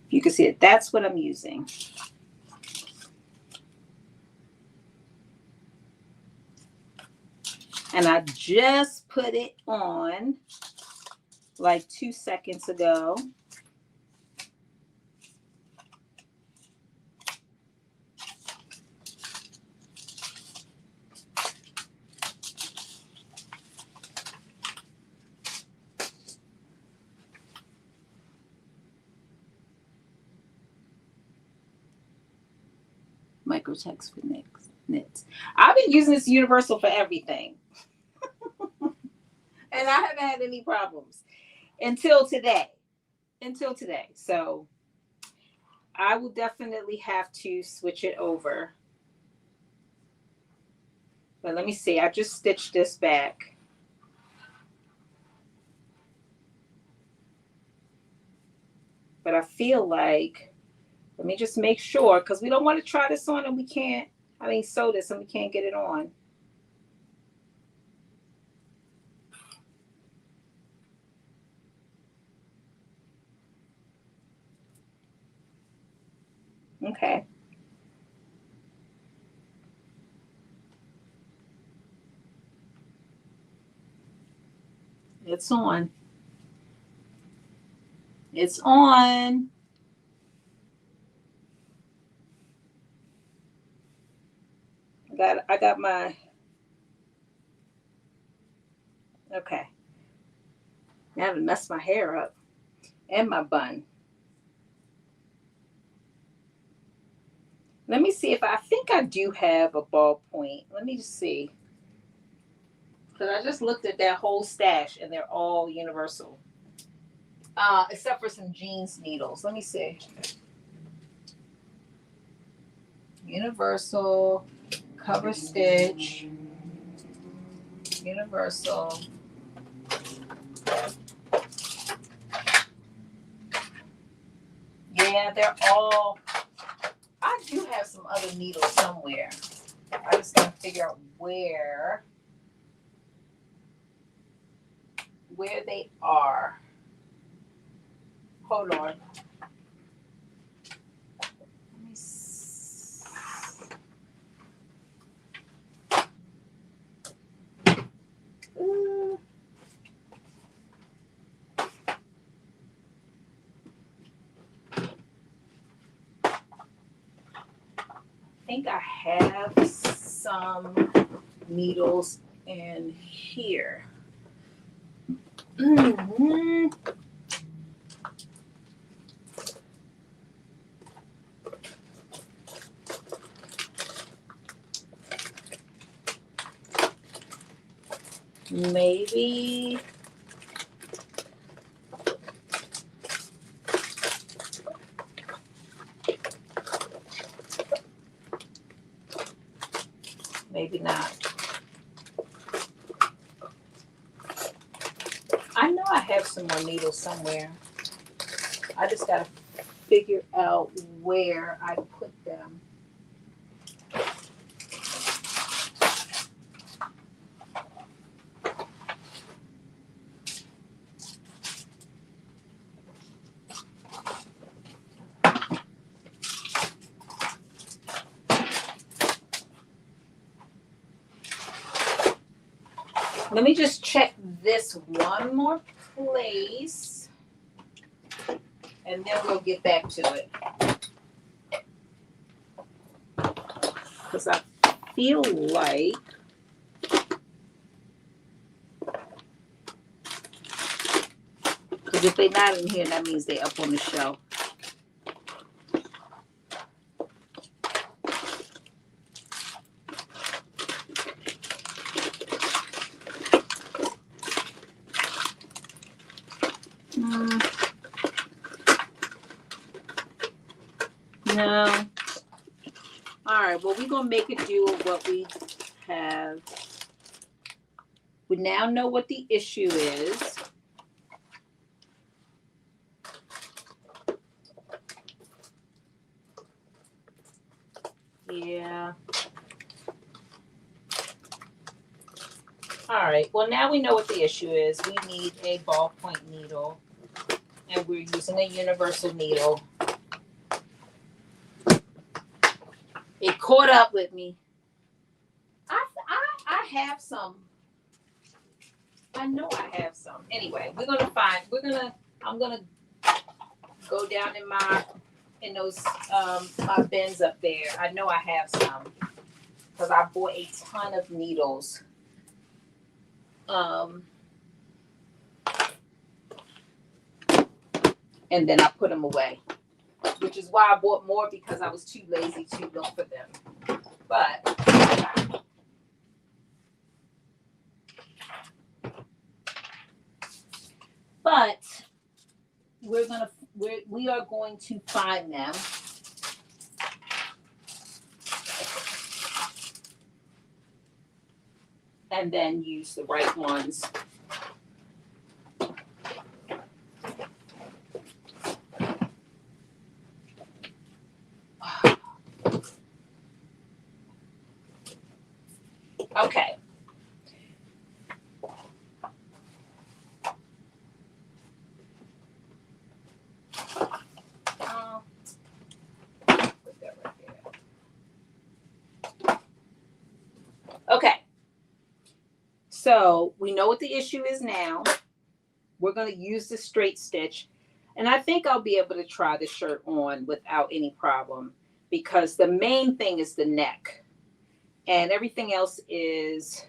you can see it. That's what I'm using. And I just put it on like 2 seconds ago. Microtext for knits. I've been using this universal for everything. And I haven't had any problems until today. So I will definitely have to switch it over. But let me see. I just stitched this back. But I feel like, let me just make sure, because we don't want to try this on and we can't, sew this and we can't get it on. Okay. It's on. It's on. I got my, okay. Now I haven't messed my hair up and my bun. Let me see if I think I do have a ballpoint. Let me just see. Because I just looked at that whole stash and they're all universal. Except for some jeans needles. Let me see. Universal, cover stitch, universal. Yeah, they're all, I do have some other needles somewhere. I just gotta figure out where they are. Hold on. Let me see. I think I have some needles in here. Mm-hmm. Maybe maybe not. I know I have some more needles somewhere. I just gotta figure out where I put them. Let me just check this one more place, and then we'll get back to it. Because I feel like if they're not in here, that means they're up on the shelf. No. All right, well, we're going to make it do what we have. We now know what the issue is. Yeah. All right, well, now we know what the issue is. We need a ballpoint needle, and we're using a universal needle. It caught up with me. I have some. I know I have some. Anyway, I'm gonna go down in those my bins up there. I know I have some because I bought a ton of needles. And then I put them away, which is why I bought more, because I was too lazy to look for them. But we are going to find them. And then use the right ones. Okay. Put that right there. Okay. So we know what the issue is now. We're going to use the straight stitch. And I think I'll be able to try the shirt on without any problem, because the main thing is the neck. And everything else is,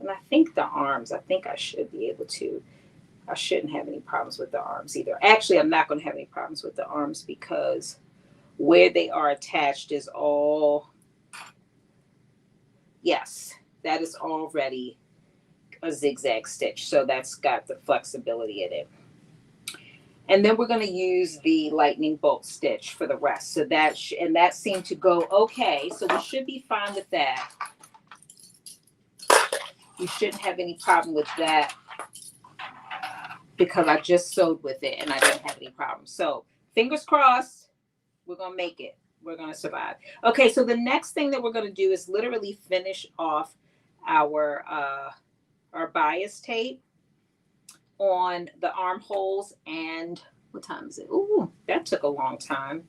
and I think the arms, I think I should be able to. I shouldn't have any problems with the arms either. Actually, I'm not going to have any problems with the arms, because where they are attached is all, yes, that is already a zigzag stitch. So that's got the flexibility in it. And then we're going to use the lightning bolt stitch for the rest. So that seemed to go okay. So we should be fine with that. We shouldn't have any problem with that, because I just sewed with it and I didn't have any problems. So fingers crossed, we're going to make it. We're going to survive. Okay, so the next thing that we're going to do is literally finish off our bias tape on the armholes. And what time is it? Ooh, that took a long time.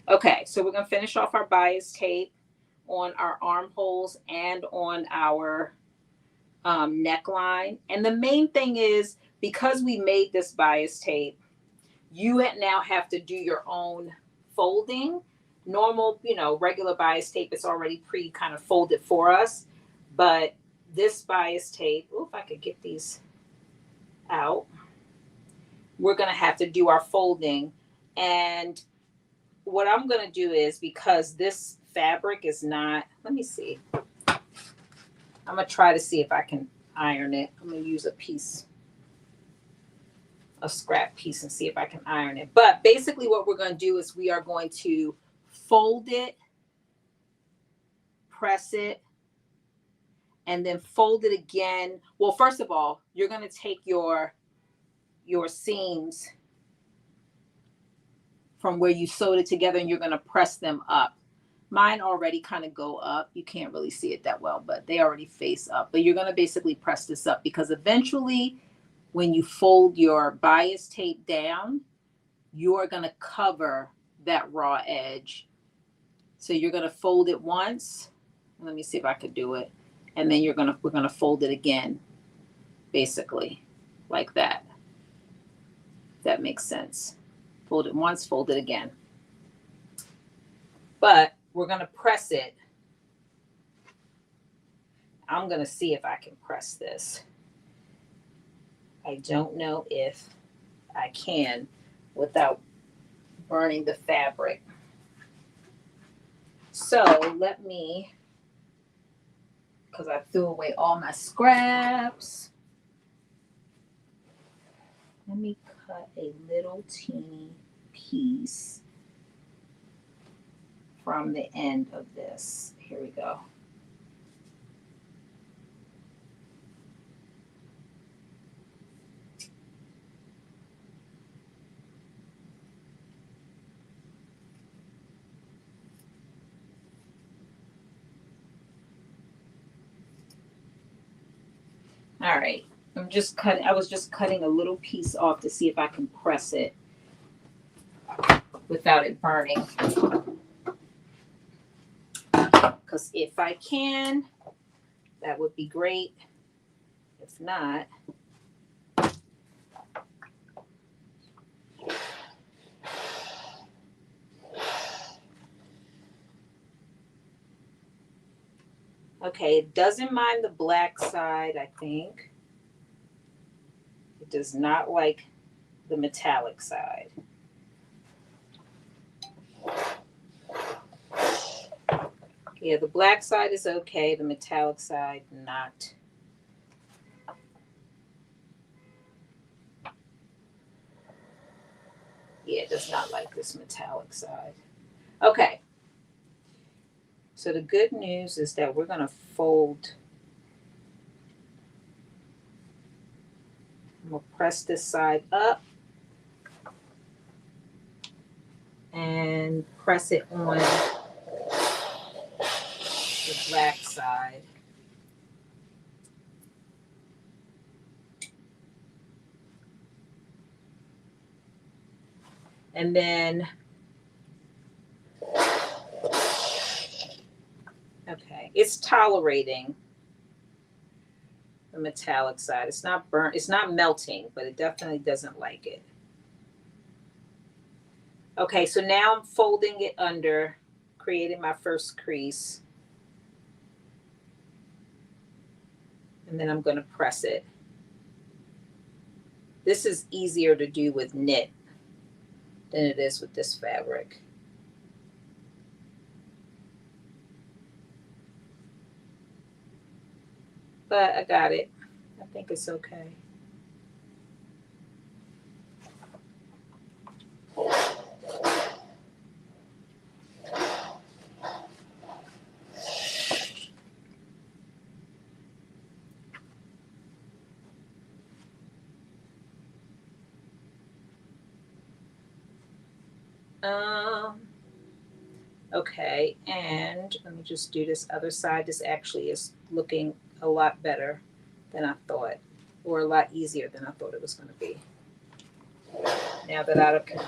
Okay, so we're going to finish off our bias tape on our armholes and on our neckline. And the main thing is, because we made this bias tape, you now have to do your own folding. Normal, regular bias tape, it's already kind of folded for us. But this bias tape, if I could get these out, we're going to have to do our folding. And what I'm going to do is, because this fabric is not, let me see. I'm going to try to see if I can iron it. I'm going to use a scrap piece, and see if I can iron it. But basically what we're going to do is we are going to fold it press it and then fold it again. Well, first of all, you're going to take your seams from where you sewed it together and you're going to press them up. Mine already kind of go up. You can't really see it that well, but they already face up. But you're going to basically press this up because eventually when you fold your bias tape down, you're going to cover that raw edge. So you're going to fold it once. Let me see if I could do it. And then we're going to fold it again, basically like that. If that makes sense. Fold it once, fold it again. But we're going to press it. I'm going to see if I can press this. I don't know if I can without burning the fabric. So let me, because I threw away all my scraps, let me cut a little teeny piece from the end of this. Here we go. All right, I was just cutting a little piece off to see if I can press it without it burning. Because if I can, that would be great. If not, okay, it doesn't mind the black side, I think. It does not like the metallic side. Yeah, the black side is okay, the metallic side not. Yeah, it does not like this metallic side. Okay. So the good news is that we're going to fold. I'm going to press this side up and press it on the black side. And then, okay, it's tolerating the metallic side. It's not burnt, it's not melting, but it definitely doesn't like it. Okay, so now I'm folding it under, creating my first crease. And then I'm going to press it. This is easier to do with knit than it is with this fabric. But I got it. I think it's okay. Okay, and let me just do this other side. This actually is looking a lot better than I thought, or a lot easier than I thought it was going to be. Now that I can.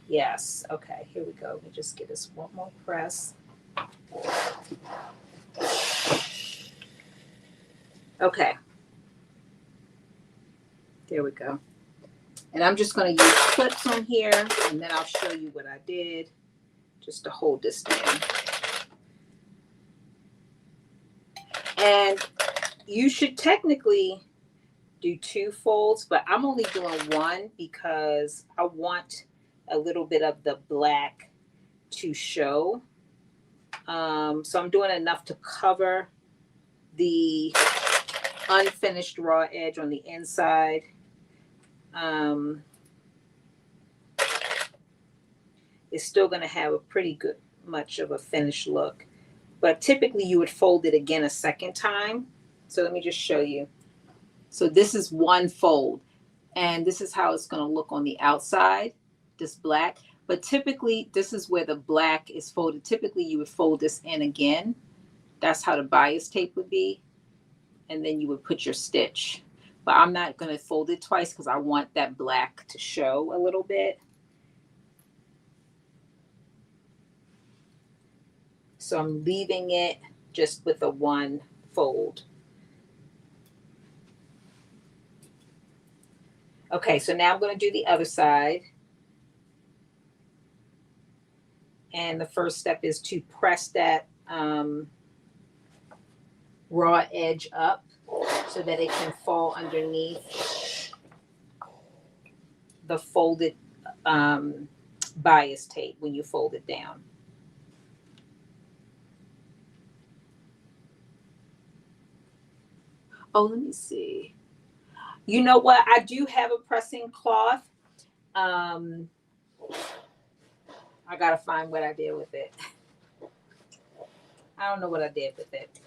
Yes, okay, here we go. Let me just give this one more press. Okay. There we go. And I'm just going to use clips on here, and then I'll show you what I did just to hold this down. And you should technically do 2 folds, but I'm only doing 1 because I want a little bit of the black to show. So I'm doing enough to cover the unfinished raw edge on the inside. It's still going to have a pretty good, much of a finished look. But typically you would fold it again a second time. So let me just show you. So this is one fold, and this is how it's going to look on the outside, this black. But typically this is where the black is folded. Typically you would fold this in again. That's how the bias tape would be. And then you would put your stitch. But I'm not going to fold it twice because I want that black to show a little bit. So I'm leaving it just with a one fold. Okay, so now I'm going to do the other side. And the first step is to press that raw edge up so that it can fall underneath the folded bias tape when you fold it down. Oh, let me see. You know what? I do have a pressing cloth. I gotta find what I did with it. I don't know what I did with it.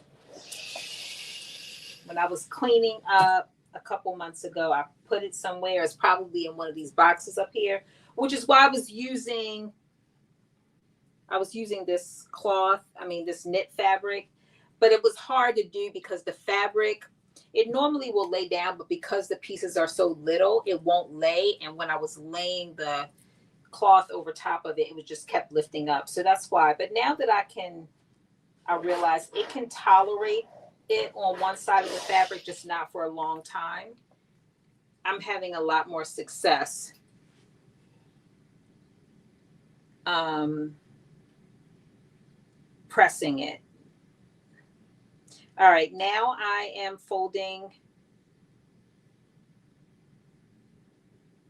When I was cleaning up a couple months ago, I put it somewhere. It's probably in one of these boxes up here, which is why I was using this cloth, this knit fabric, but it was hard to do because the fabric, it normally will lay down, but because the pieces are so little, it won't lay. And when I was laying the cloth over top of it, it was just kept lifting up. So that's why. But now that I realize it can tolerate it on one side of the fabric, just not for a long time. I'm having a lot more success. Pressing it. All right, now I am folding.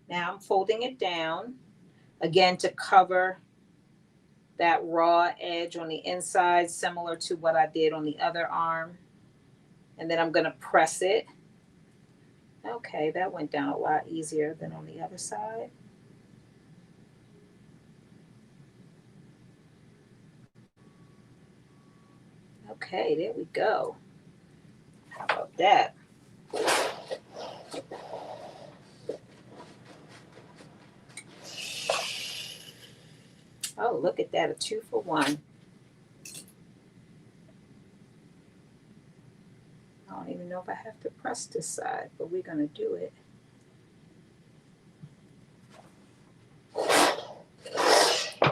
Now I'm folding it down again to cover that raw edge on the inside, similar to what I did on the other arm. And then I'm going to press it. Okay, that went down a lot easier than on the other side. Okay, there we go. How about that? Oh, look at that, a 2-for-1. I don't even know if I have to press this side, but we're going to do it.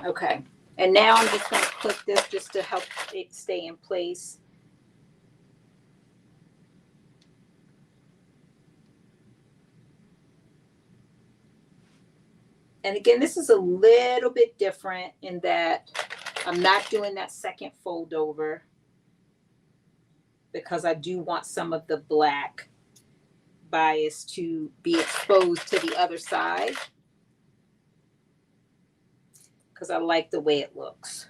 Okay, and now I'm just going to clip this just to help it stay in place. And again, this is a little bit different in that I'm not doing that second fold over because I do want some of the black bias to be exposed to the other side because I like the way it looks.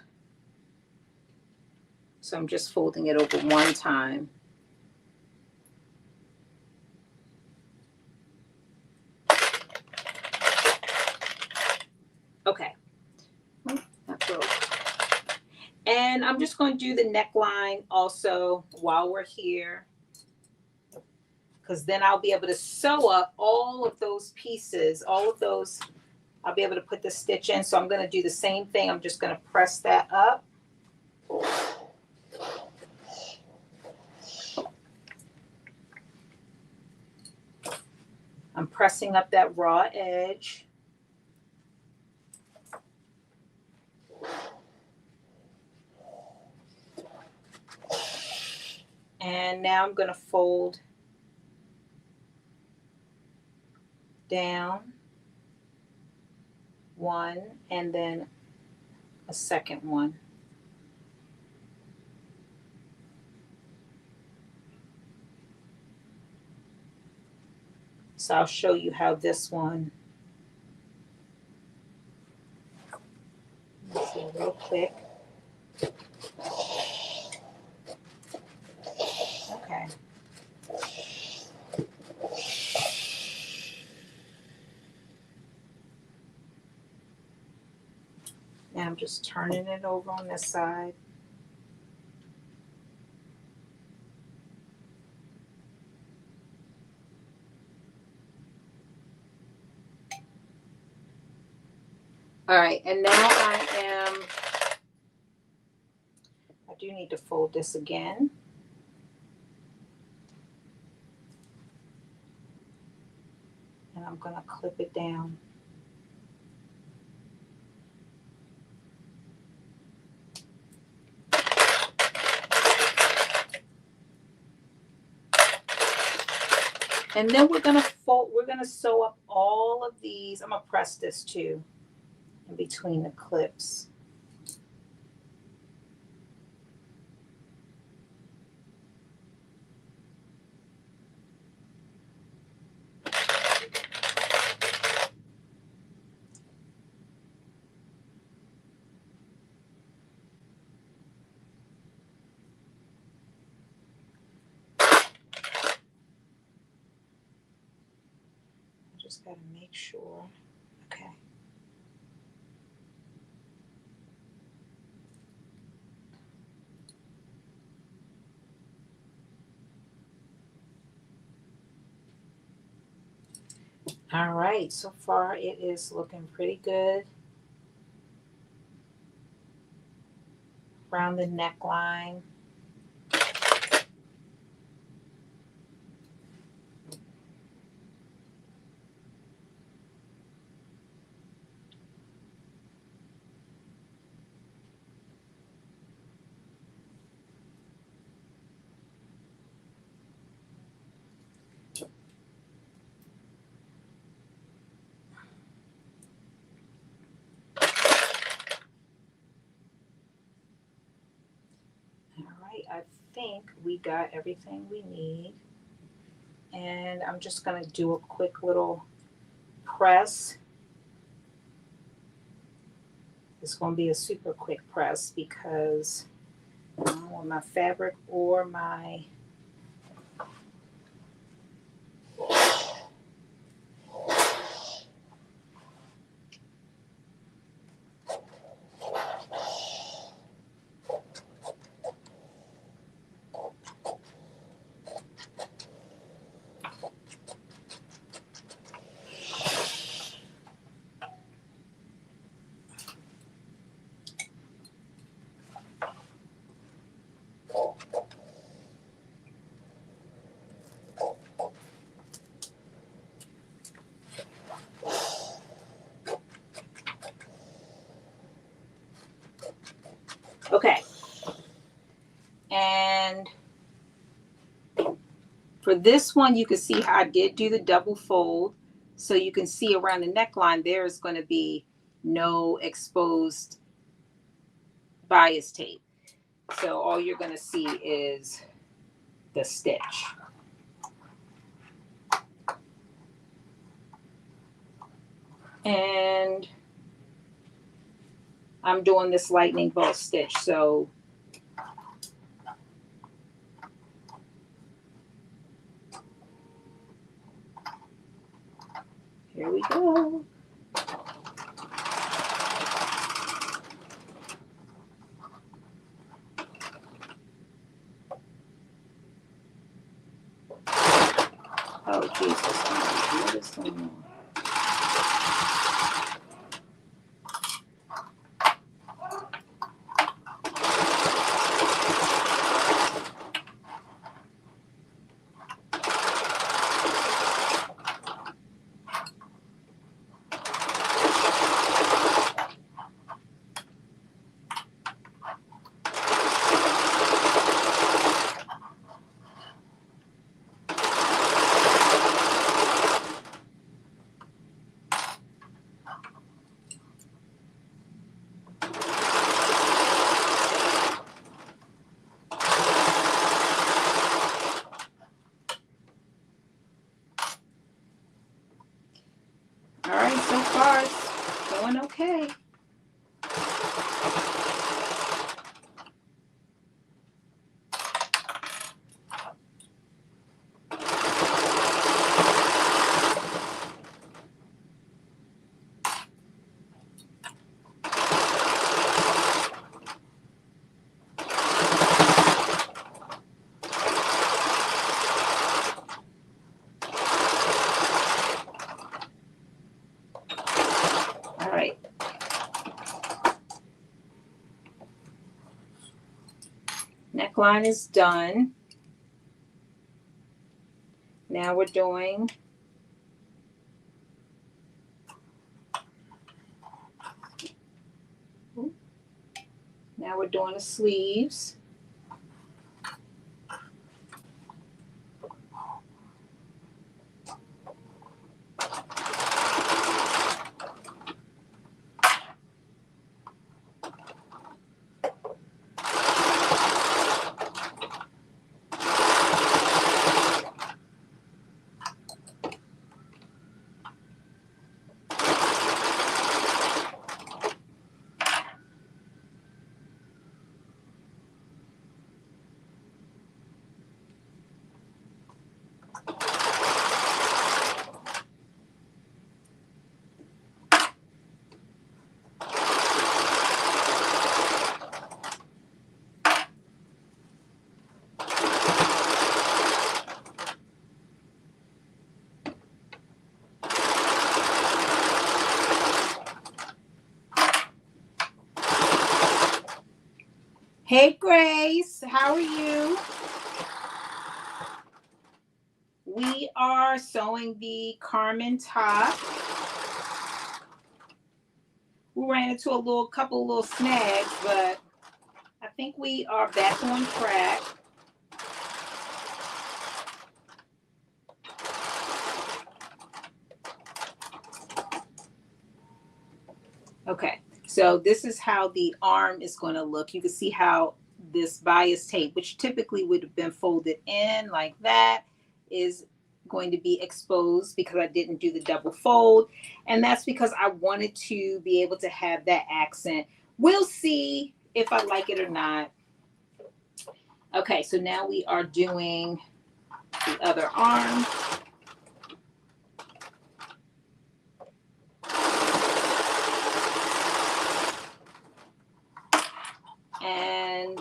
So I'm just folding it over one time. Okay. And I'm just going to do the neckline also while we're here, because then I'll be able to sew up all of those pieces, I'll be able to put the stitch in. So I'm going to do the same thing. I'm just going to press that up. I'm pressing up that raw edge. And now I'm going to fold down one and then a second one. So I'll show you how this one, let's see real quick. Okay. just turning it over on this side. All right, and now I do need to fold this again. And I'm going to clip it down. And then we're going to sew up all of these. I'm going to press this too in between the clips. Just got to make sure. Okay. All right, so far it is looking pretty good. Around the neckline. I think we got everything we need. And I'm just going to do a quick little press. It's going to be a super quick press because I don't want my fabric or my okay. And for this one, you can see how I did do the double fold. So you can see around the neckline, there's going to be no exposed bias tape. So all you're going to see is the stitch. And I'm doing this lightning bolt stitch. So here we go. Oh, Jesus. What is going on? Neckline is done. Now we're doing the sleeves. Hey Grace, how are you? We are sewing the Carmen top. We ran into a couple little snags, but I think we are back on track. Okay, so this is how the arm is going to look. You can see how this bias tape, which typically would have been folded in like that, is going to be exposed because I didn't do the double fold. And that's because I wanted to be able to have that accent. We'll see if I like it or not. Okay, so now we are doing the other arm. And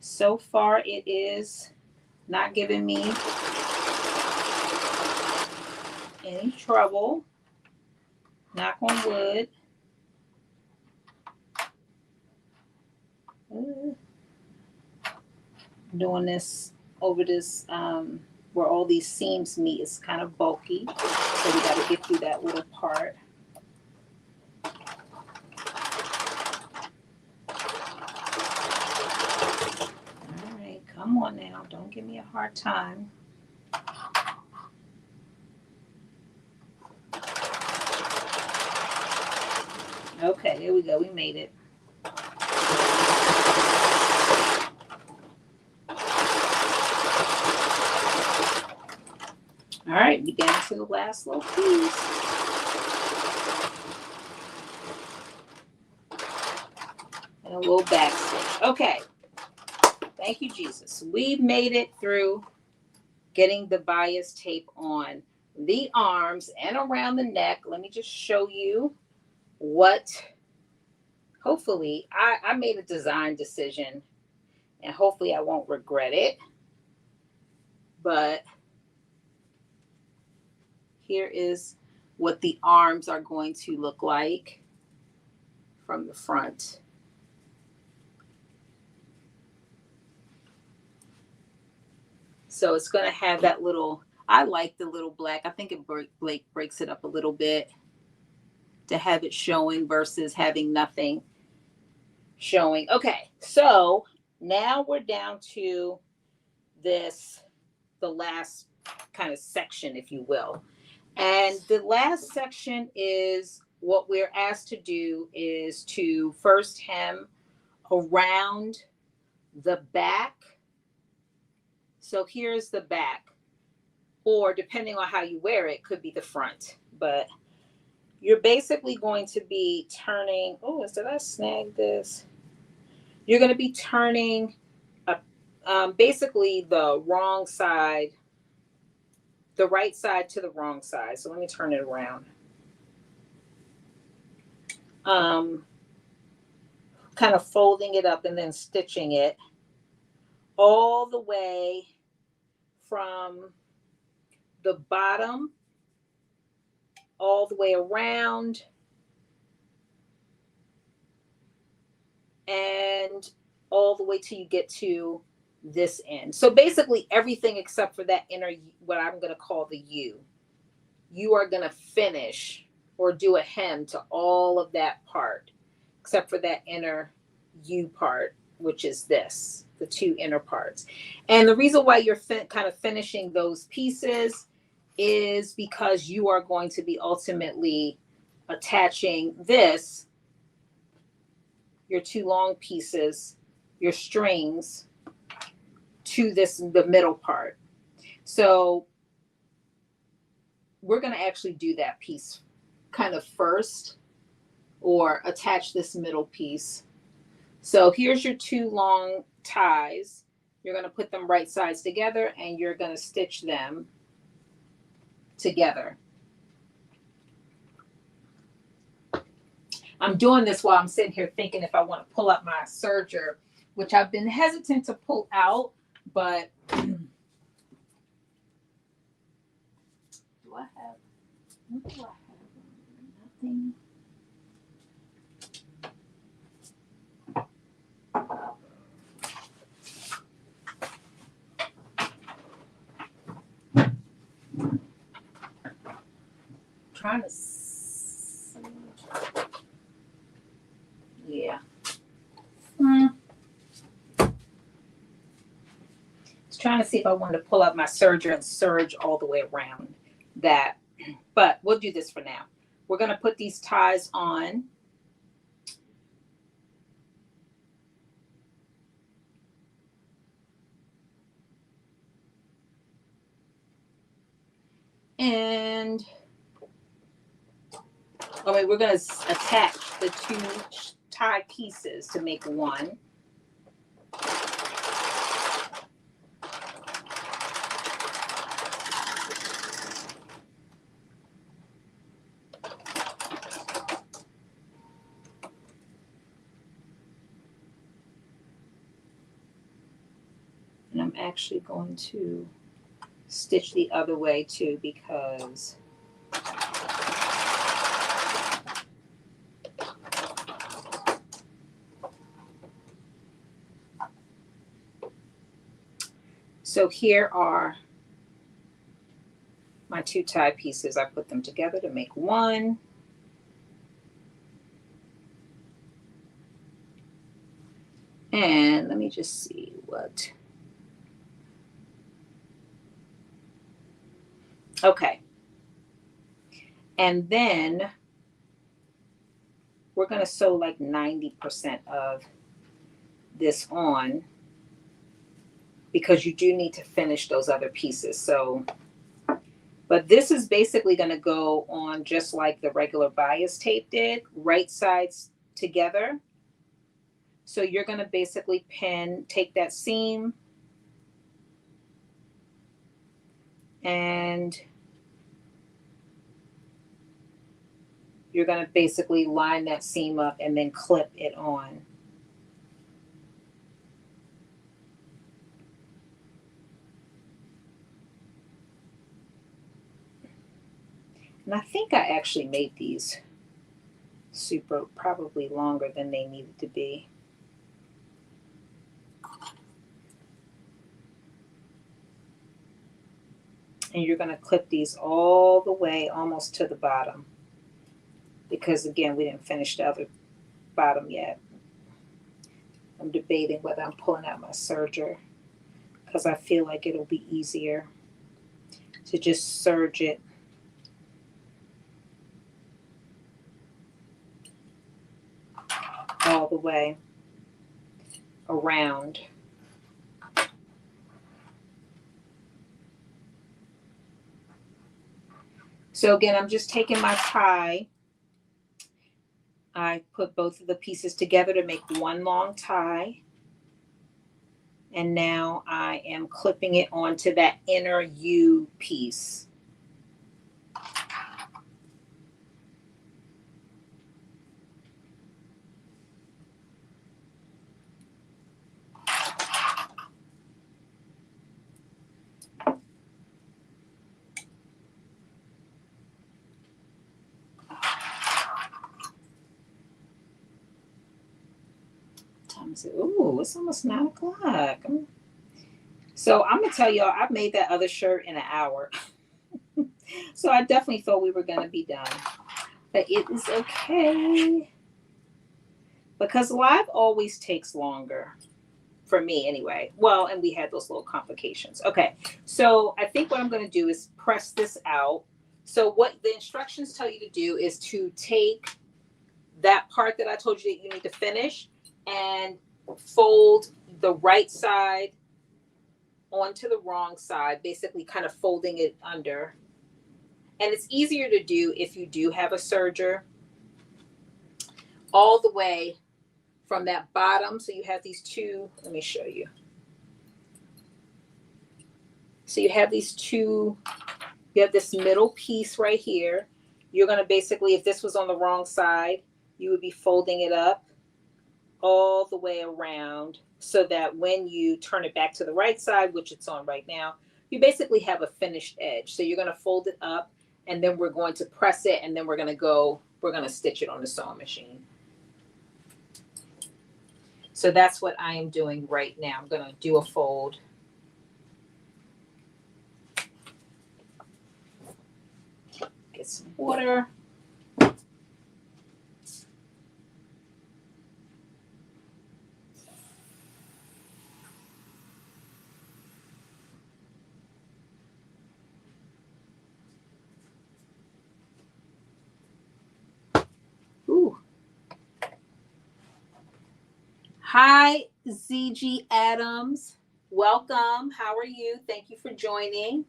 so far it is not giving me any trouble. Knock on wood. Doing this over this where all these seams meet is kind of bulky, so we got to get through that little part. All right, come on now, don't give me a hard time. Okay, there we go, we made it. All right, we down to the last little piece. And a little back stitch. Okay, thank you, Jesus. We've made it through getting the bias tape on the arms and around the neck. Let me just show you what, hopefully, I made a design decision and hopefully I won't regret it. But here is what the arms are going to look like from the front. So it's going to have that little, I like the little black. I think it breaks it up a little bit to have it showing versus having nothing showing. Okay, so now we're down to this, the last kind of section, if you will. And the last section is what we're asked to do is to first hem around the back. So here's the back, or depending on how you wear it, could be the front. But you're basically going to be turning, oh, did I snag this? You're going to be turning basically the wrong side, the right side to the wrong side. So let me turn it around. Kind of folding it up and then stitching it all the way from the bottom all the way around and all the way till you get to this end. So basically everything except for that inner, what I'm going to call the U, you are going to finish or do a hem to all of that part except for that inner U part, which is this, the two inner parts. And the reason why you're kind of finishing those pieces is because you are going to be ultimately attaching this, your two long pieces, your strings, to this, the middle part. So we're going to actually do that piece kind of first, or attach this middle piece. So here's your two long ties. You're going to put them right sides together and you're going to stitch them together. I'm doing this while I'm sitting here thinking if I want to pull up my serger, which I've been hesitant to pull out, but do I have, what do I have? Nothing. Trying to see. Yeah. Trying to see if I wanted to pull out my serger and serge all the way around that, but we'll do this for now. We're going to put these ties on. And we're going to attach the two tie pieces to make one. And I'm actually going to stitch the other way too, because so here are my two tie pieces. I put them together to make one. And let me just see what. Okay. And then we're going to sew like 90% of this on, because you do need to finish those other pieces. So, but this is basically going to go on just like the regular bias tape did, right sides together. So you're going to basically take that seam and you're going to basically line that seam up and then clip it on. And I think I actually made these probably longer than they needed to be. And you're going to clip these all the way almost to the bottom, because again, we didn't finish the other bottom yet. I'm debating whether I'm pulling out my serger, because I feel like it'll be easier to just serge it all the way around. So again, I'm just taking my tie. I put both of the pieces together to make one long tie. And now I am clipping it onto that inner U piece. Ooh, it's almost 9 o'clock. So I'm gonna tell y'all, I made that other shirt in an hour. So I definitely thought we were gonna be done, but it is okay because live always takes longer for me anyway. Well, and we had those little complications. Okay, so I think what I'm gonna do is press this out. So what the instructions tell you to do is to take that part that I told you that you need to finish and fold the right side onto the wrong side, basically kind of folding it under. And it's easier to do if you do have a serger, all the way from that bottom. So you have these two, let me show you. So you have these two, you have this middle piece right here. You're going to basically, if this was on the wrong side, you would be folding it up all the way around so that when you turn it back to the right side, which it's on right now, you basically have a finished edge. So you're going to fold it up and then we're going to press it and then we're going to stitch it on the sewing machine. So that's what I am doing right now. I'm going to do a fold. Get some water. Ooh. Hi, ZG Adams. Welcome. How are you? Thank you for joining.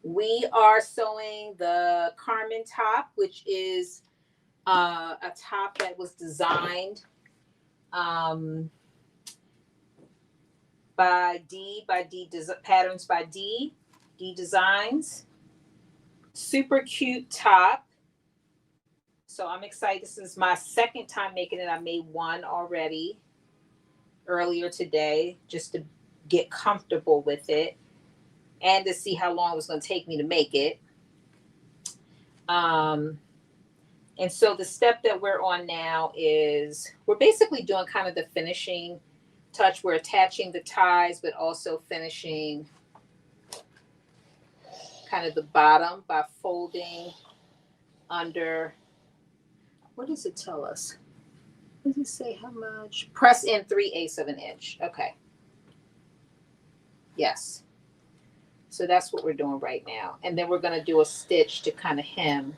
We are sewing the Carmen top, which is a top that was designed by Patterns by DeeDesigns. Super cute top. So I'm excited. This is my second time making it. I made one already earlier today just to get comfortable with it and to see how long it was going to take me to make it. And so the step that we're on now is we're basically doing kind of the finishing touch. We're attaching the ties, but also finishing kind of the bottom by folding under. What does it tell us? What does it say how much? Press in 3/8 of an inch. Okay. Yes. So that's what we're doing right now. And then we're going to do a stitch to kind of hem.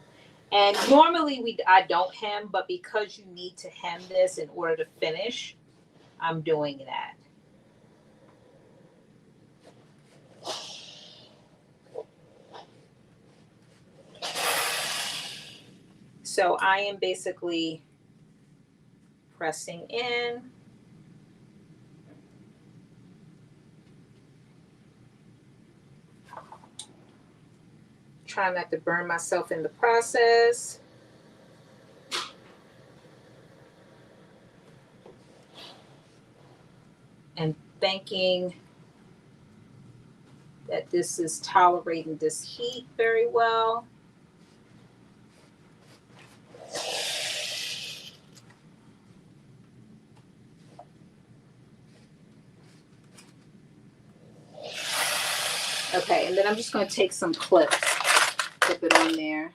And normally I don't hem, but because you need to hem this in order to finish, I'm doing that. So I am basically pressing in. Trying not to burn myself in the process. And thinking that this is tolerating this heat very well. Okay, and then I'm just going to take some clips, clip it on there.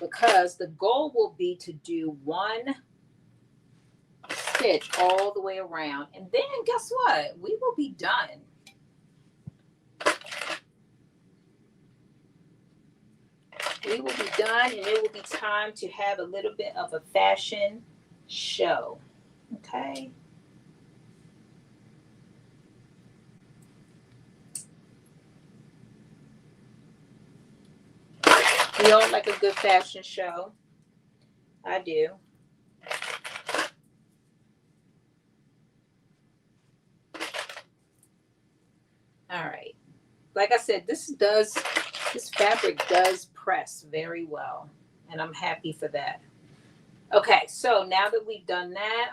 Because the goal will be to do one stitch all the way around. And then guess what? We will be done. We will be done and it will be time to have a little bit of a fashion show. Okay. We all like a good fashion show. I do. All right. Like I said, this fabric does press very well, and I'm happy for that. Okay, so now that we've done that,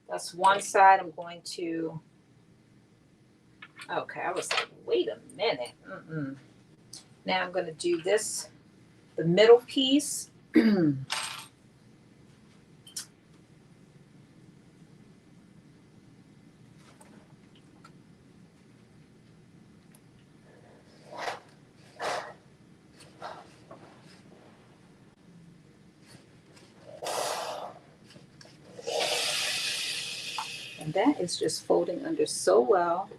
that's one side. I'm going to Okay, I was like, wait a minute. Now I'm going to do this, the middle piece. And that is just folding under so well.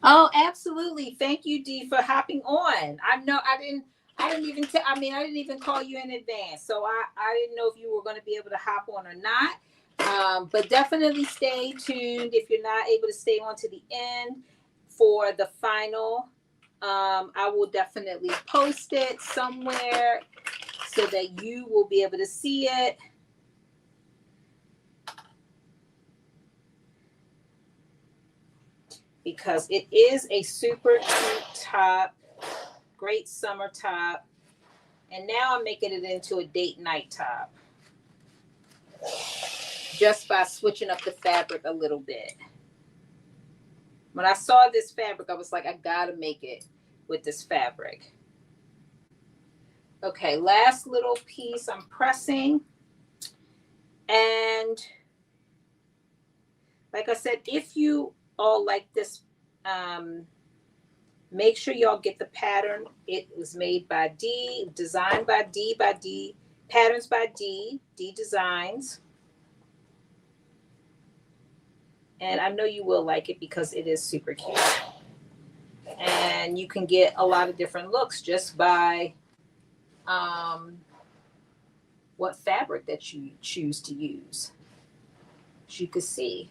Oh, absolutely. Thank you, Dee, for hopping on. I didn't even I didn't even call you in advance. So I didn't know if you were going to be able to hop on or not. But definitely stay tuned if you're not able to stay on to the end for the final. I will definitely post it somewhere so that you will be able to see it. Because it is a super cute top, great summer top. And now I'm making it into a date night top just by switching up the fabric a little bit. When I saw this fabric, I was like, I gotta make it with this fabric. Okay, last little piece I'm pressing. And like I said, if you all like this, make sure y'all get the pattern. It was made by Dee, designed by Dee, patterns by DeeDesigns. And I know you will like it because it is super cute. And you can get a lot of different looks just by what fabric that you choose to use. As you can see.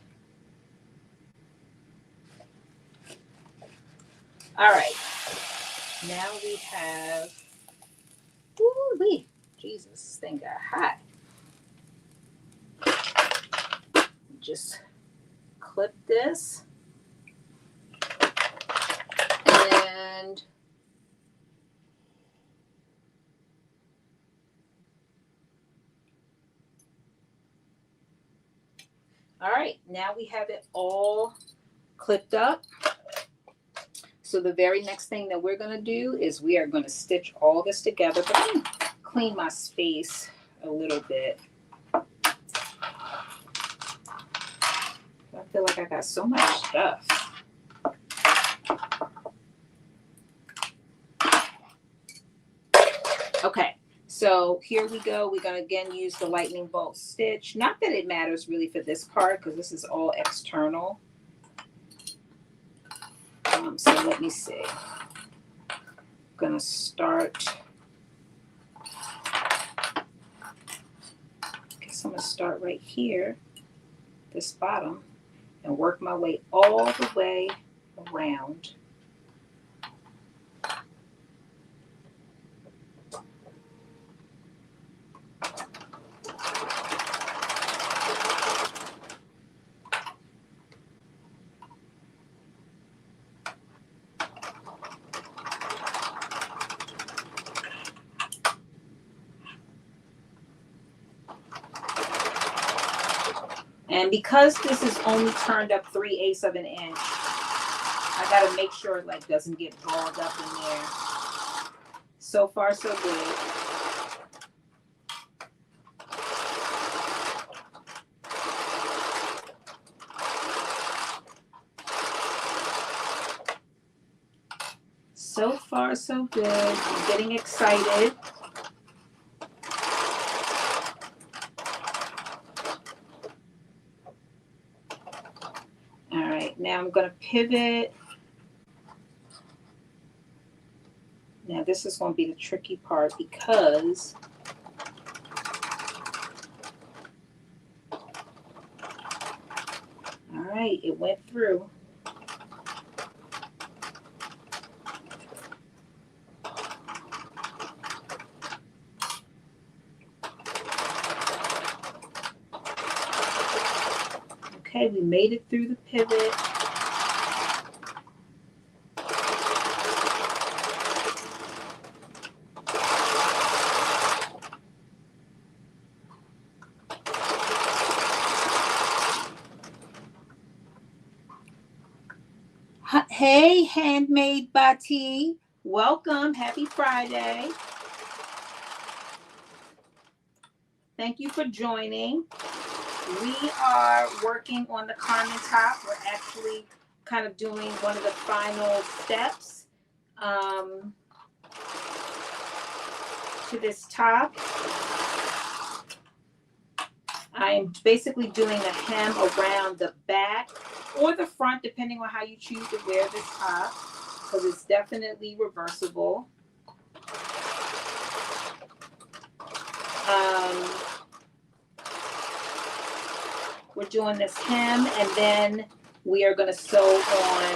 All right. Now we have, ooh-wee, Jesus, this thing got hot. Just clip this. And all right, now we have it all clipped up. So the very next thing that we're going to do is we are going to stitch all this together. But I'm going to clean my space a little bit. I feel like I got so much stuff. Okay, so here we go. We're going to again use the lightning bolt stitch. Not that it matters really for this part because this is all external. So let me see. I'm going to start. I guess I'm going to start right here, this bottom, and work my way all the way around. And because this is only turned up 3/8 of an inch, I gotta make sure it like doesn't get balled up in there. So far, so good. So far, so good. I'm getting excited. All right, now I'm going to pivot. Now this is going to be the tricky part because all right, it went through. Okay, we made it through the pivot. Hey, Handmade Bati. Welcome. Happy Friday. Thank you for joining. We are working on the Carmen top. We're actually kind of doing one of the final steps to this top. I'm basically doing a hem around the back or the front, depending on how you choose to wear this top, because it's definitely reversible. We're doing this hem, and then we are going to sew on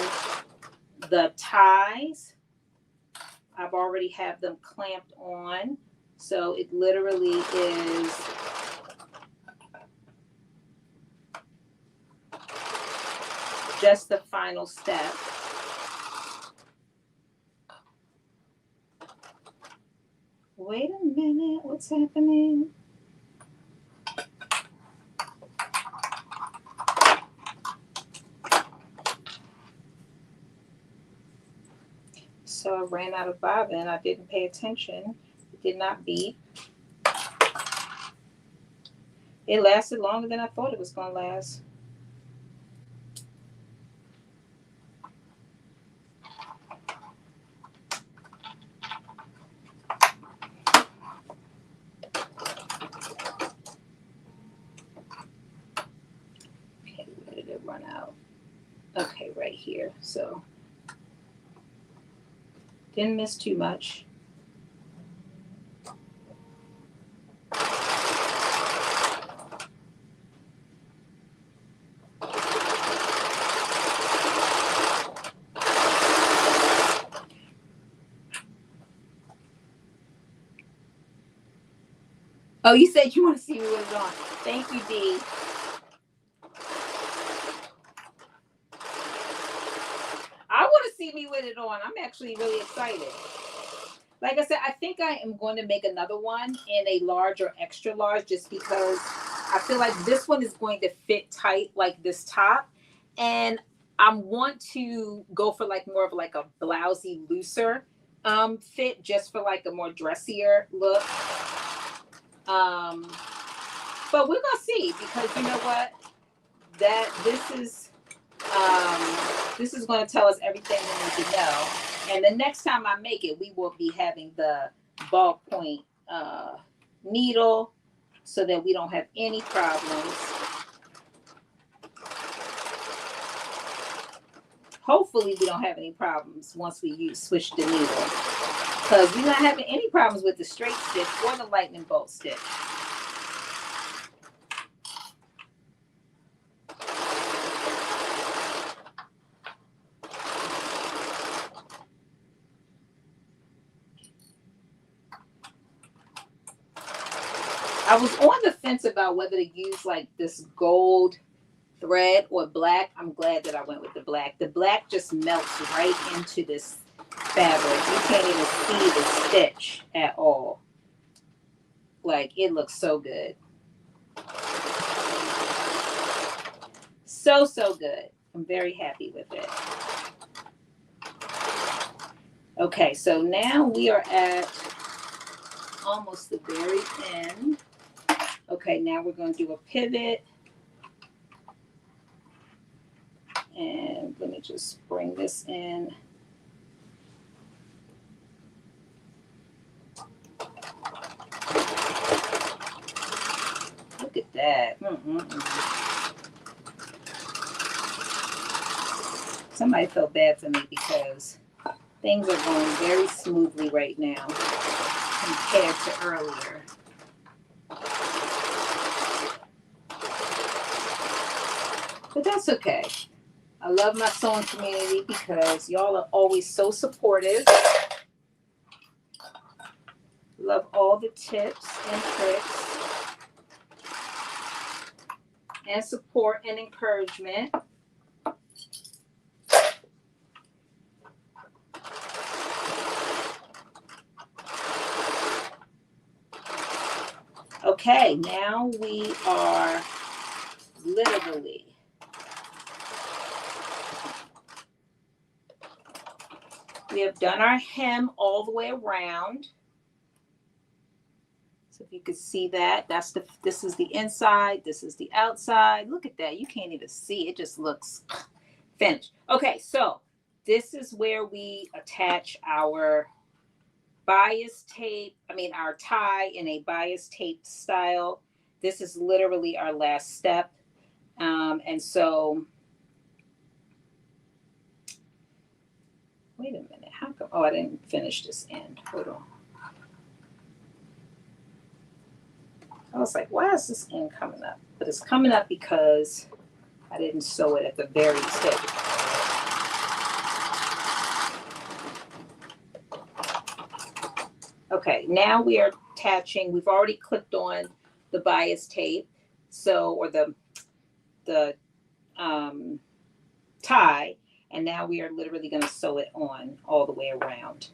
the ties. I've already have them clamped on, so it literally is just the final step. Wait a minute, what's happening? So I ran out of bobbin. I didn't pay attention. It did not beep. It lasted longer than I thought it was going to last. Okay, where did it run out? Okay, right here. So didn't miss too much. Oh, you said you want to see me with it on. Thank you, Dee. I want to see me with it on. I'm actually really excited. Like I said, I think I am going to make another one in a large or extra large, just because I feel like this one is going to fit tight like this top. And I want to go for like more of like a blousy, looser fit, just for like a more dressier look. But we're gonna see, because you know what? That this is going to tell us everything we need to know. And the next time I make it, we will be having the ballpoint needle, so that we don't have any problems. Hopefully we don't have any problems once we switch the needle, because we're not having any problems with the straight stitch or the lightning bolt stitch. I was on the fence about whether to use like this gold thread or black. I'm glad that I went with the black. The black just melts right into this fabric. You can't even see the stitch at all. Like, it looks so good. So good. I'm very happy with it. Okay, so now we are at almost the very end. Okay, now we're going to do a pivot. And let me just bring this in. Look at that. Somebody felt bad for me, because things are going very smoothly right now compared to earlier. But that's okay. I love my sewing community because y'all are always so supportive. Love all the tips and tricks. and support and encouragement. Okay, now we are literally we have done our hem all the way around. So if you could see that, this is the inside, this is the outside. Look at that. You can't even see. It just looks finished. Okay, so this is where we attach our bias tape, our tie in a bias tape style. This is literally our last step. And so, wait a minute, how come, I didn't finish this end. Hold on. I was like, why is this end coming up? But it's coming up because I didn't sew it at the very tip. Okay, now we are attaching, we've already clipped on the bias tape, or the tie, and now we are literally going to sew it on all the way around.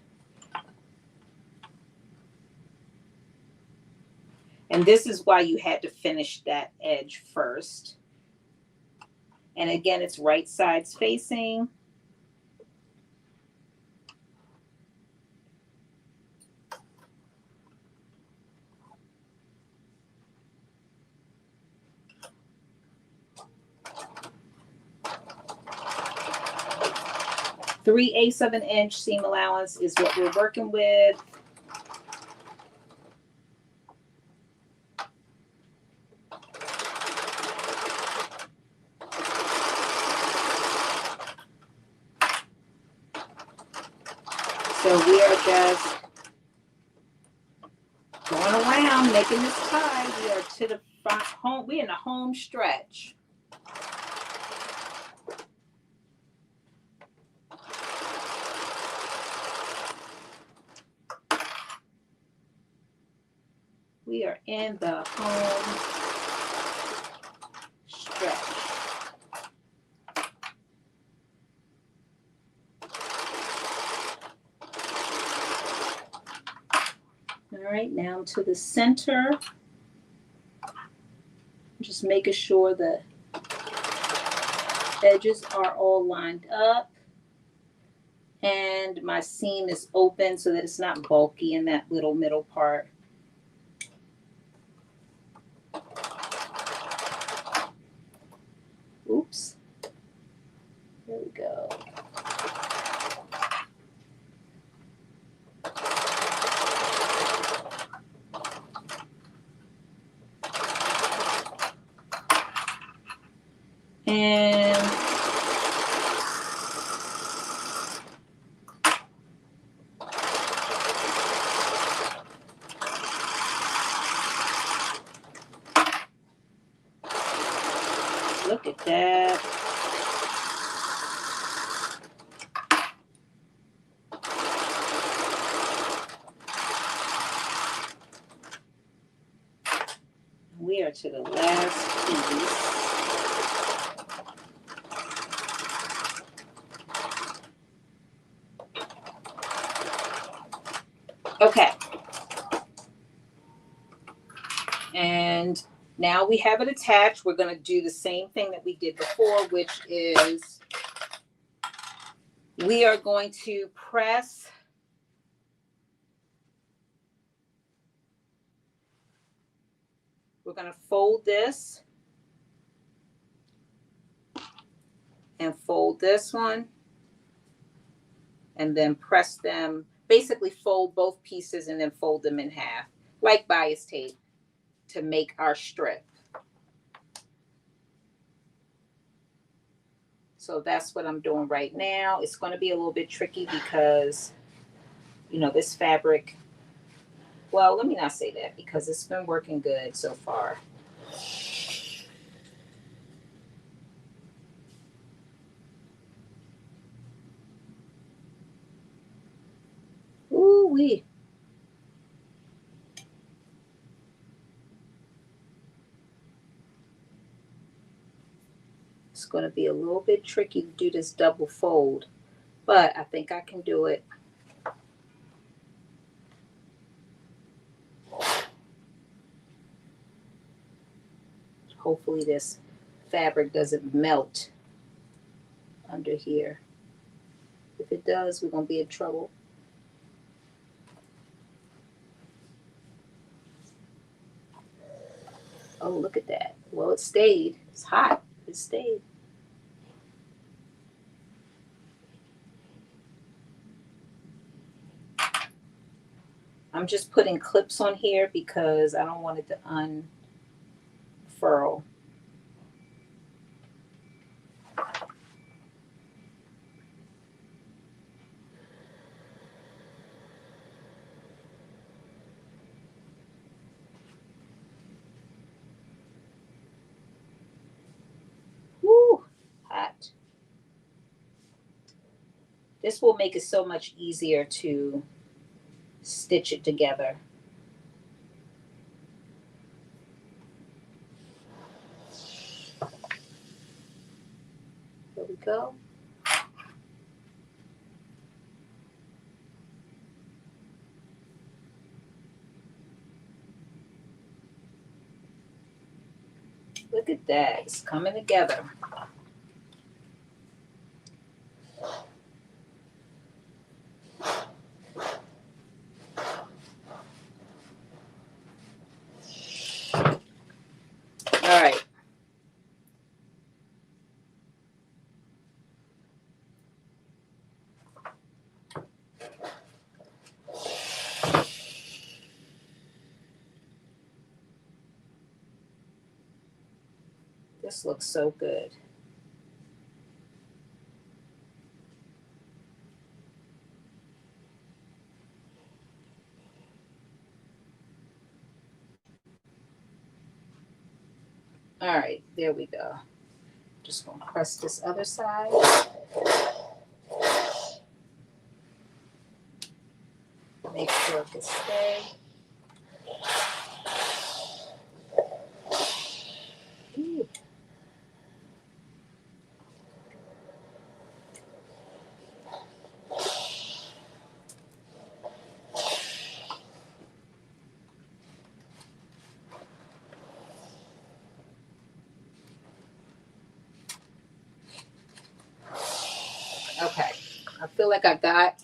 And this is why you had to finish that edge first. And again, it's right sides facing. Three-eighths of an inch seam allowance is what we're working with. So we are just going around making this tie. We are to the front home. We're in the home stretch. We are in the home stretch. All right, now to the center. Just making sure the edges are all lined up and my seam is open so that it's not bulky in that little middle part. Oops. There we go. And look at that. We are to the last piece. Okay. And now we have it attached. We're going to do the same thing that we did before, which is we are going to press we're going to fold this and fold this one and then press them, basically fold both pieces and then fold them in half like bias tape to make our strip. So that's what I'm doing right now. It's going to be a little bit tricky because, this fabric, well, let me not say that because it's been working good so far. Ooh-wee. going to be a little bit tricky to do this double fold, but I think I can do it. Hopefully this fabric doesn't melt under here. If it does, we're going to be in trouble. Oh, look at that. Well, it stayed. It's hot. It stayed. I'm just putting clips on here because I don't want it to unfurl. Woo, hot. This will make it so much easier to stitch it together. There we go. Look at that. It's coming together. All right. This looks so good. All right, there we go. Just gonna press this other side. Make sure it can stay. Ooh. Okay, I feel like I got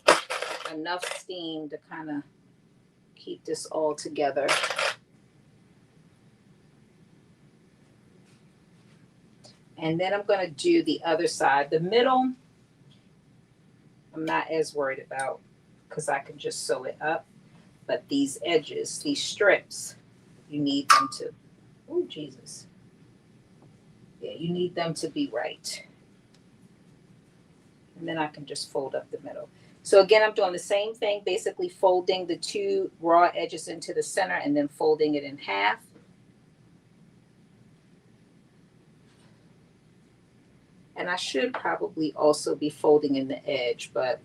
enough steam to kind of keep this all together. And then I'm going to do the other side. The middle, I'm not as worried about because I can just sew it up. But these edges, these strips, you need them to, oh, Jesus. Yeah, you need them to be right. And then I can just fold up the middle. So again, I'm doing the same thing, basically folding the two raw edges into the center and then folding it in half. And I should probably also be folding in the edge, but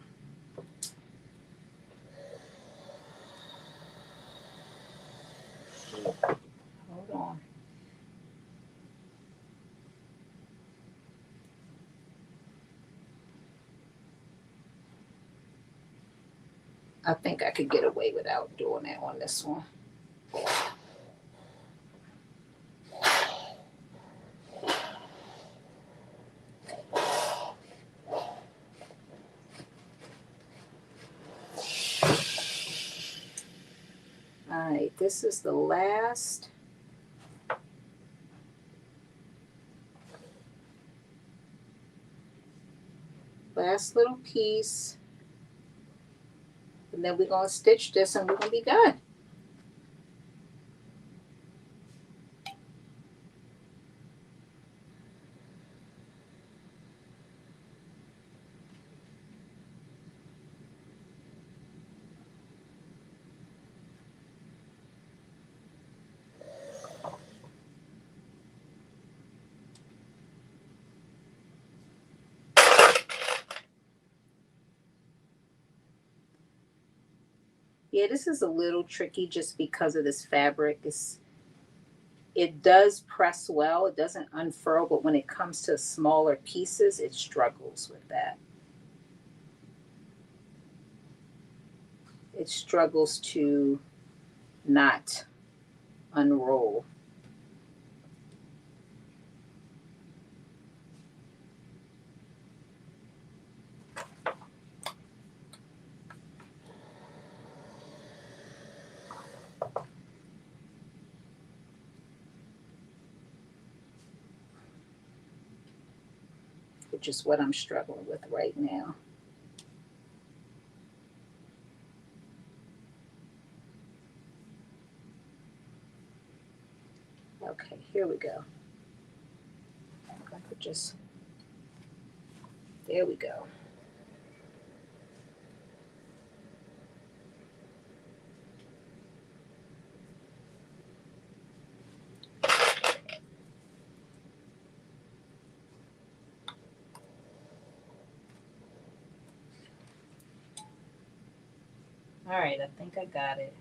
hold on. I think I could get away without doing that on this one. All right, this is the last little piece. And then we're going to stitch this and we're going to be done. Yeah, this is a little tricky just because of this fabric. It does press well. It doesn't unfurl, but when it comes to smaller pieces, it struggles with that. It struggles to not unroll. Which is what I'm struggling with right now. Okay, here we go. I could just, there we go. All right, I think I got it.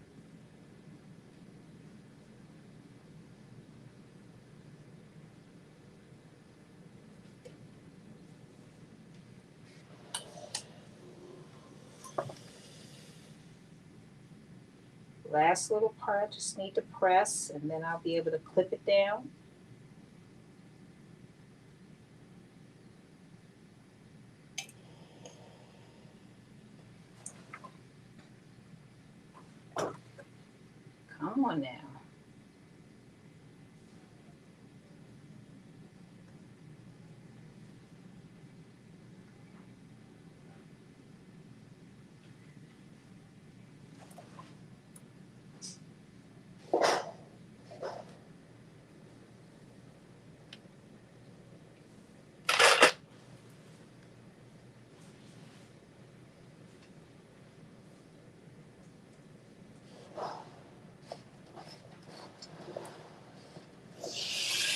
Last little part, I just need to press, and then I'll be able to clip it down. Come on now.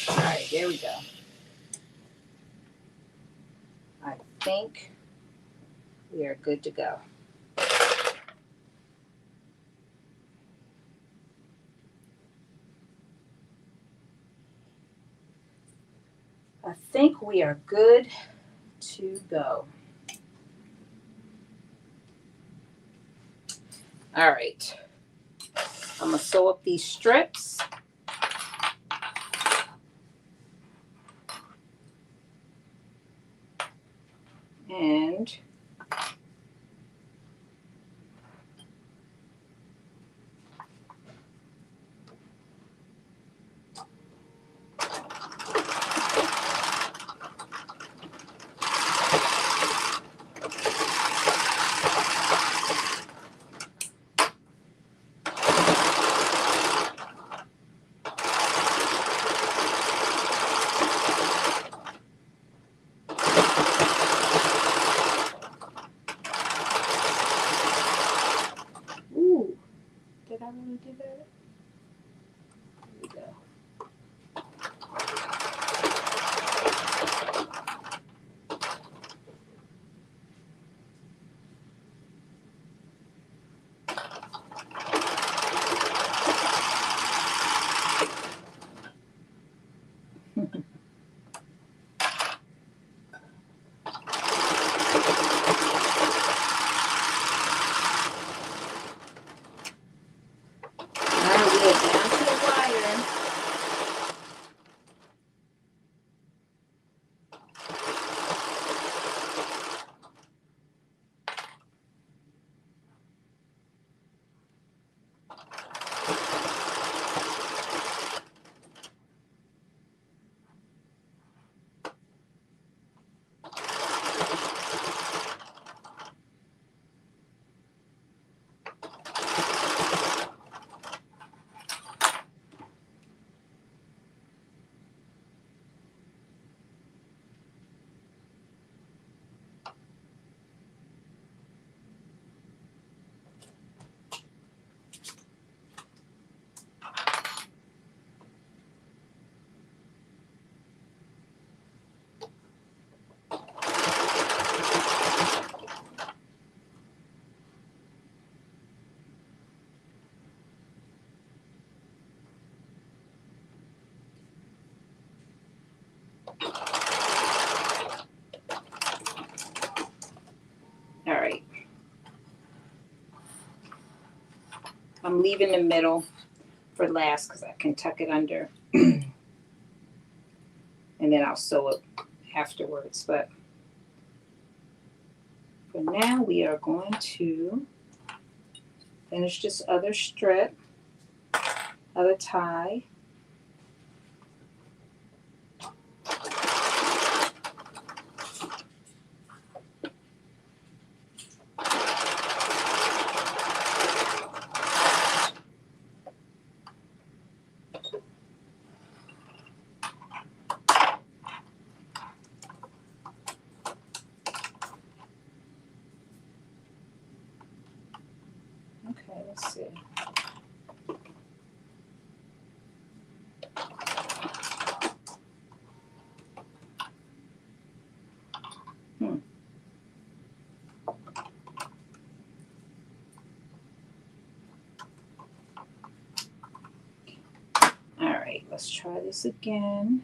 All right, there we go. I think we are good to go. I think we are good to go. All right. I'm going to sew up these strips. And ooh, did I really do that? There we go. All I'm leaving the middle for last because I can tuck it under. And then I'll sew it afterwards. But for now, we are going to finish this other strip, other tie. Okay, let's see. All right, let's try this again.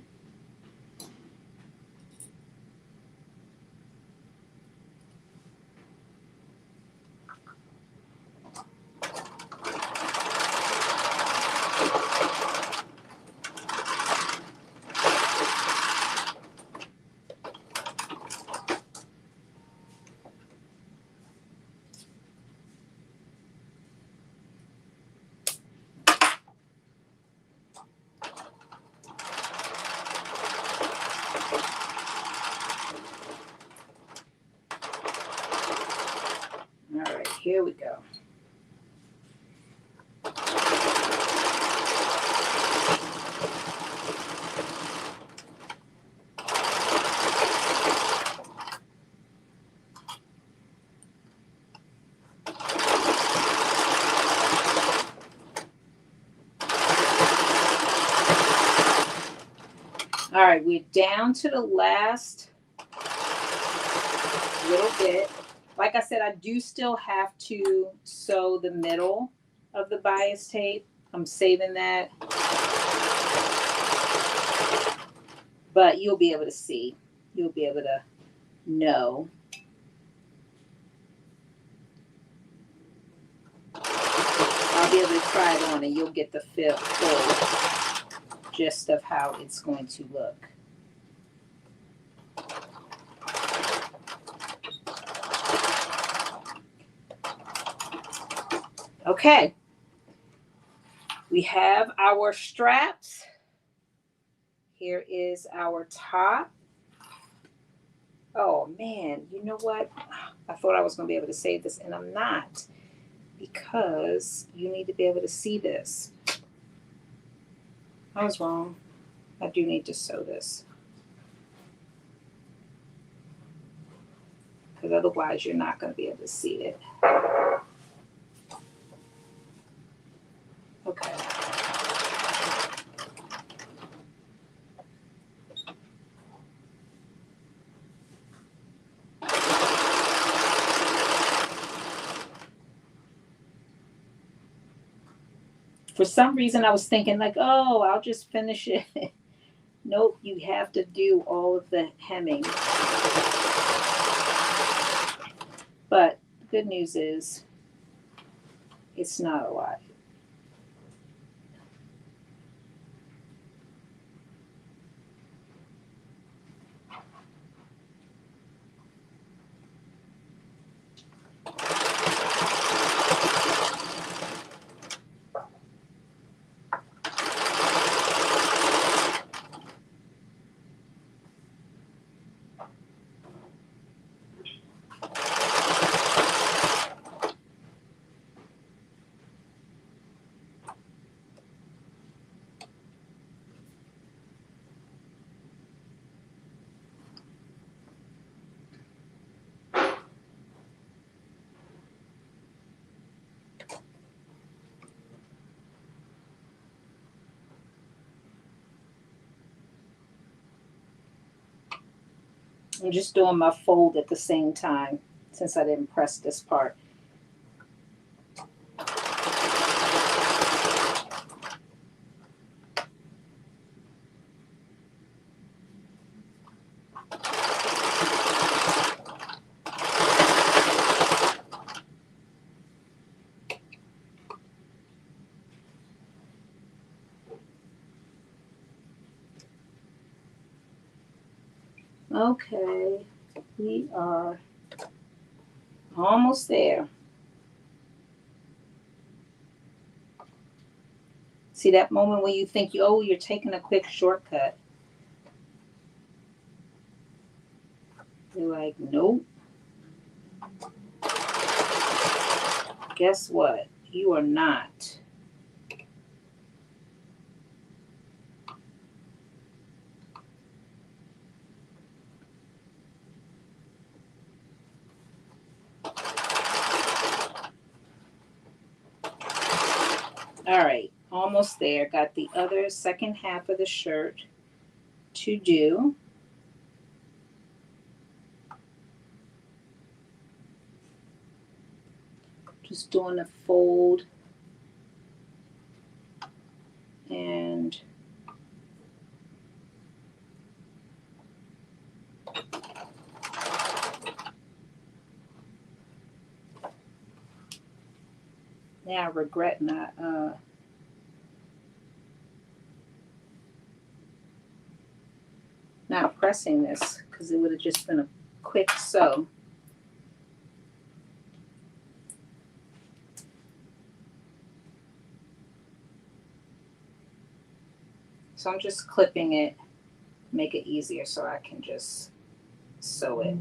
All right, here we go. All right, we're down to the last little bit. Like I said, I do still have to sew the middle of the bias tape. I'm saving that. But you'll be able to see. You'll be able to know. I'll be able to try it on and you'll get the full gist of how it's going to look. Okay, we have our straps. Here is our top. Oh man, you know what? I thought I was going to be able to save this and I'm not, because you need to be able to see this. I was wrong. I do need to sew this, because otherwise you're not going to be able to see it. Okay. For some reason, I was thinking like, oh, I'll just finish it. Nope, you have to do all of the hemming. But the good news is it's not a lot. I'm just doing my fold at the same time since I didn't press this part. Okay, we are almost there. See that moment when you think, oh, you're taking a quick shortcut. You're like, nope. Guess what? You are not. All right, almost there. Got the other second half of the shirt to do. Just doing a fold and now I regret not pressing this because it would have just been a quick sew. So I'm just clipping it, make it easier so I can just sew it.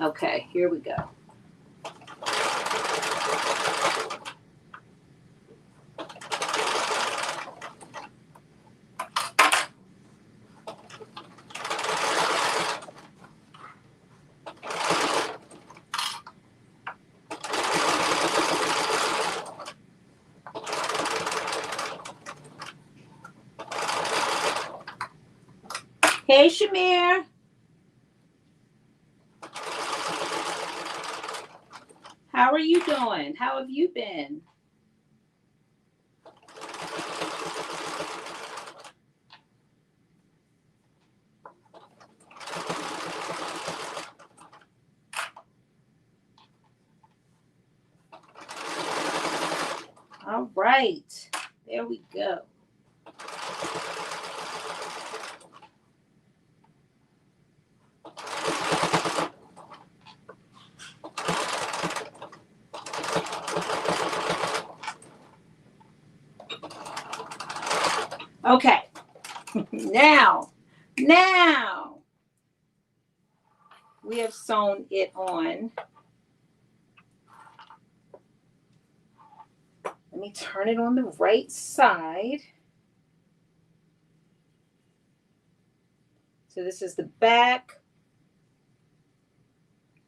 Okay, here we go. Hey, Shamir. How are you doing? How have you been? All right. There we go. Okay. now we have sewn it on. Let me turn it on the right side. So this is the back,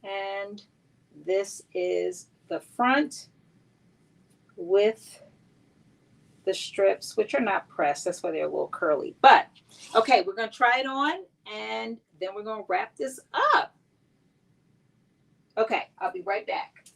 and this is the front with the strips, which are not pressed. That's why they're a little curly. But okay, we're going to try it on, and then we're going to wrap this up. Okay, I'll be right back.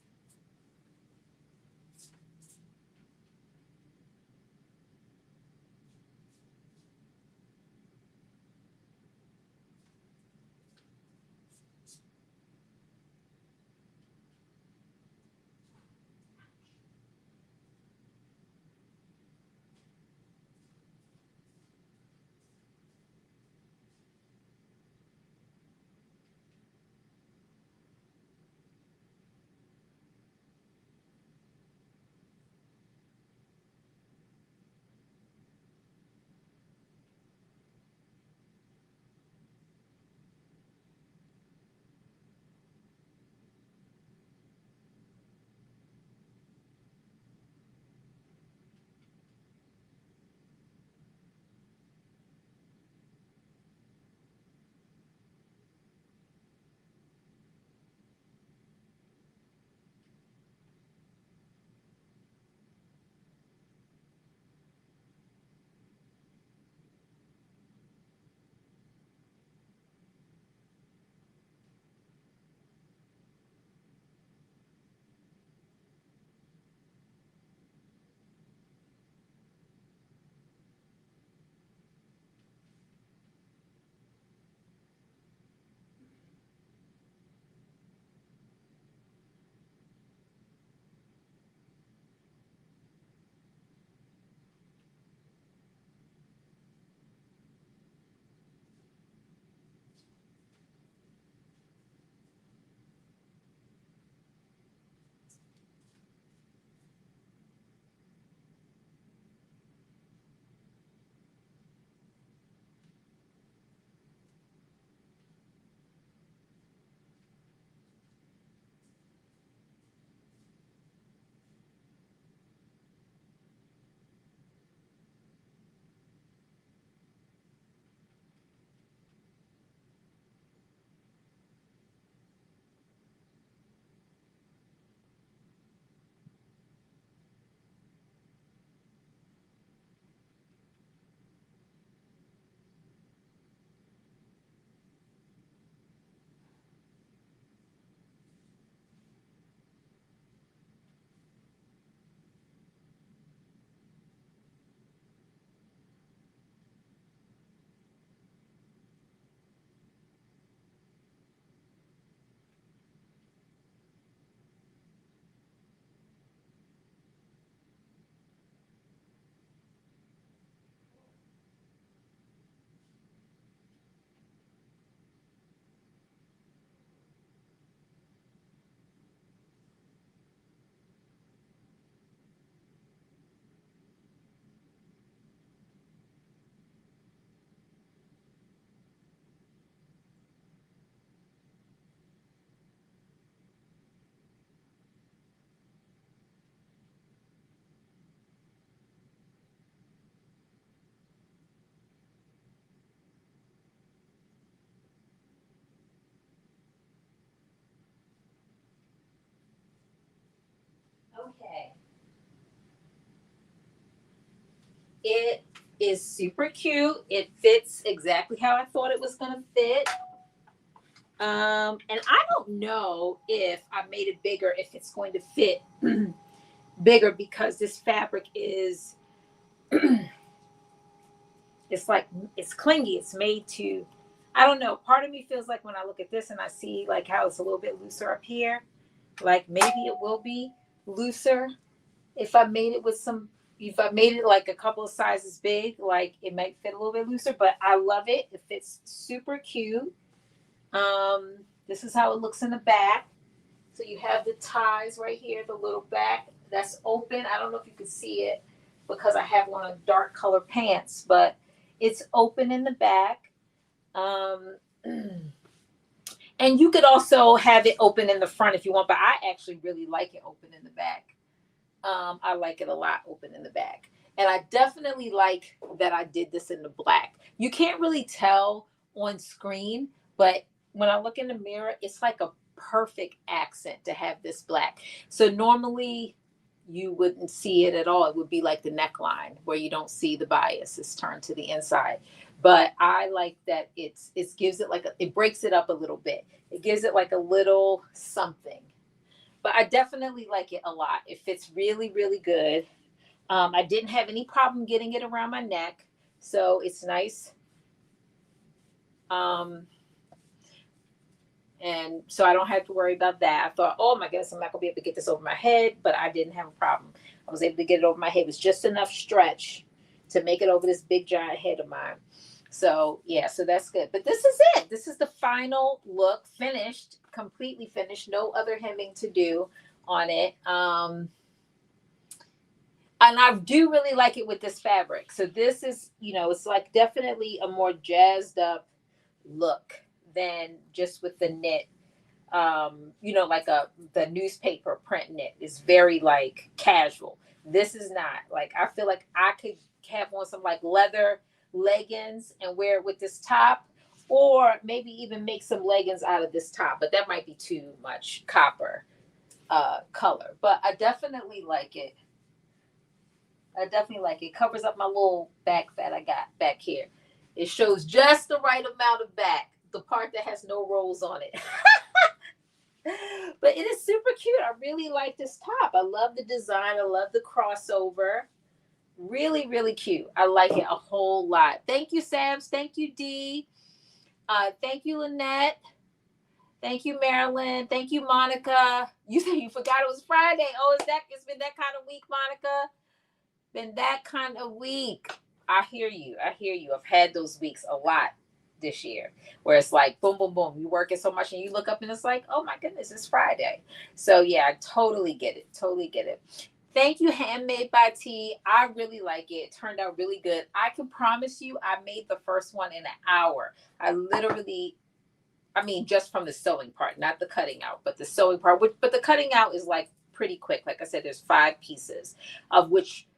is super cute. It fits exactly how I thought it was going to fit. And I don't know if I made it bigger, if it's going to fit bigger, because this fabric is, it's like, it's clingy. It's made to, I don't know. Part of me feels like when I look at this and I see like how it's a little bit looser up here, like maybe it will be looser if I made it with some, if I made it like a couple of sizes big, like it might fit a little bit looser, but I love it. It fits super cute. This is how it looks in the back. So you have the ties right here, the little back that's open. I don't know if you can see it because I have on dark color pants, but it's open in the back. And you could also have it open in the front if you want, but I actually really like it open in the back. I like it a lot open in the back. And I definitely like that I did this in the black. You can't really tell on screen, but when I look in the mirror, it's like a perfect accent to have this black. So normally you wouldn't see it at all. It would be like the neckline where you don't see the bias. It's turned to the inside. But I like that it gives it like it breaks it up a little bit. It gives it like a little something. But I definitely like it a lot. It fits really, really good. I didn't have any problem getting it around my neck, so it's nice. And so I don't have to worry about that. I thought, oh my goodness, I'm not gonna be able to get this over my head, but I didn't have a problem. I was able to get it over my head. It was just enough stretch to make it over this big giant head of mine. So yeah, so that's good. But this is it. This is the final look, finished, completely finished. No other hemming to do on it. And I do really like it with this fabric. So this is, it's like definitely a more jazzed up look than just with the knit. Like the newspaper print knit is very like casual. This is not. Like I feel like I could have on some like leather leggings and wear it with this top, or maybe even make some leggings out of this top, but that might be too much copper color. But I definitely like it. It covers up my little back fat I got back here. It shows just the right amount of back, the part that has no rolls on it. But it is super cute. I really like this top. I love the design. I love the crossover. Really, really cute. I like it a whole lot. Thank you, Sams. Thank you, Dee. Thank you, Lynette. Thank you, Marilyn. Thank you, Monica. You said you forgot it was Friday. Oh, it's been that kind of week, Monica? Been that kind of week. I hear you. I've had those weeks a lot this year where it's like boom, boom, boom. You working so much and you look up and it's like, oh my goodness, it's Friday. So yeah, I totally get it. Thank you, Handmade by T. I really like it. It turned out really good. I can promise you I made the first one in an hour. Just from the sewing part, not the cutting out, but the sewing part. But the cutting out is like pretty quick. Like I said, there's 5 pieces, of which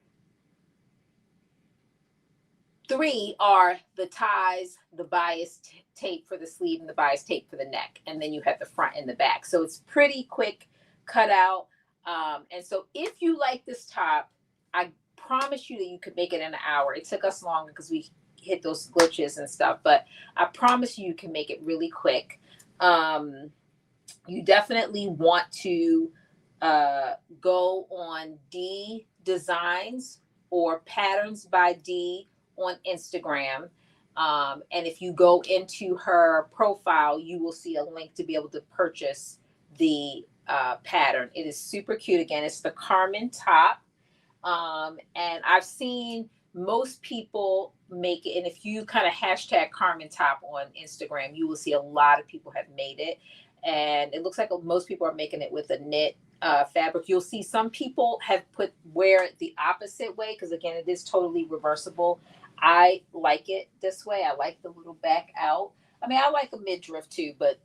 3 are the ties, the bias tape for the sleeve, and the bias tape for the neck. And then you have the front and the back. So it's pretty quick cut out. And so if you like this top, I promise you that you could make it in an hour. It took us longer because we hit those glitches and stuff, but I promise you can make it really quick. You definitely want to go on DeeDesigns or Patterns by Dee on Instagram. And if you go into her profile, you will see a link to be able to purchase the pattern. It is super cute. Again, it's the Carmen top. And I've seen most people make it. And if you kind of hashtag Carmen top on Instagram, you will see a lot of people have made it. And it looks like most people are making it with a knit fabric. You'll see some people have wear it the opposite way, because again, it is totally reversible. I like it this way. I like the little back out. I like a midriff too, but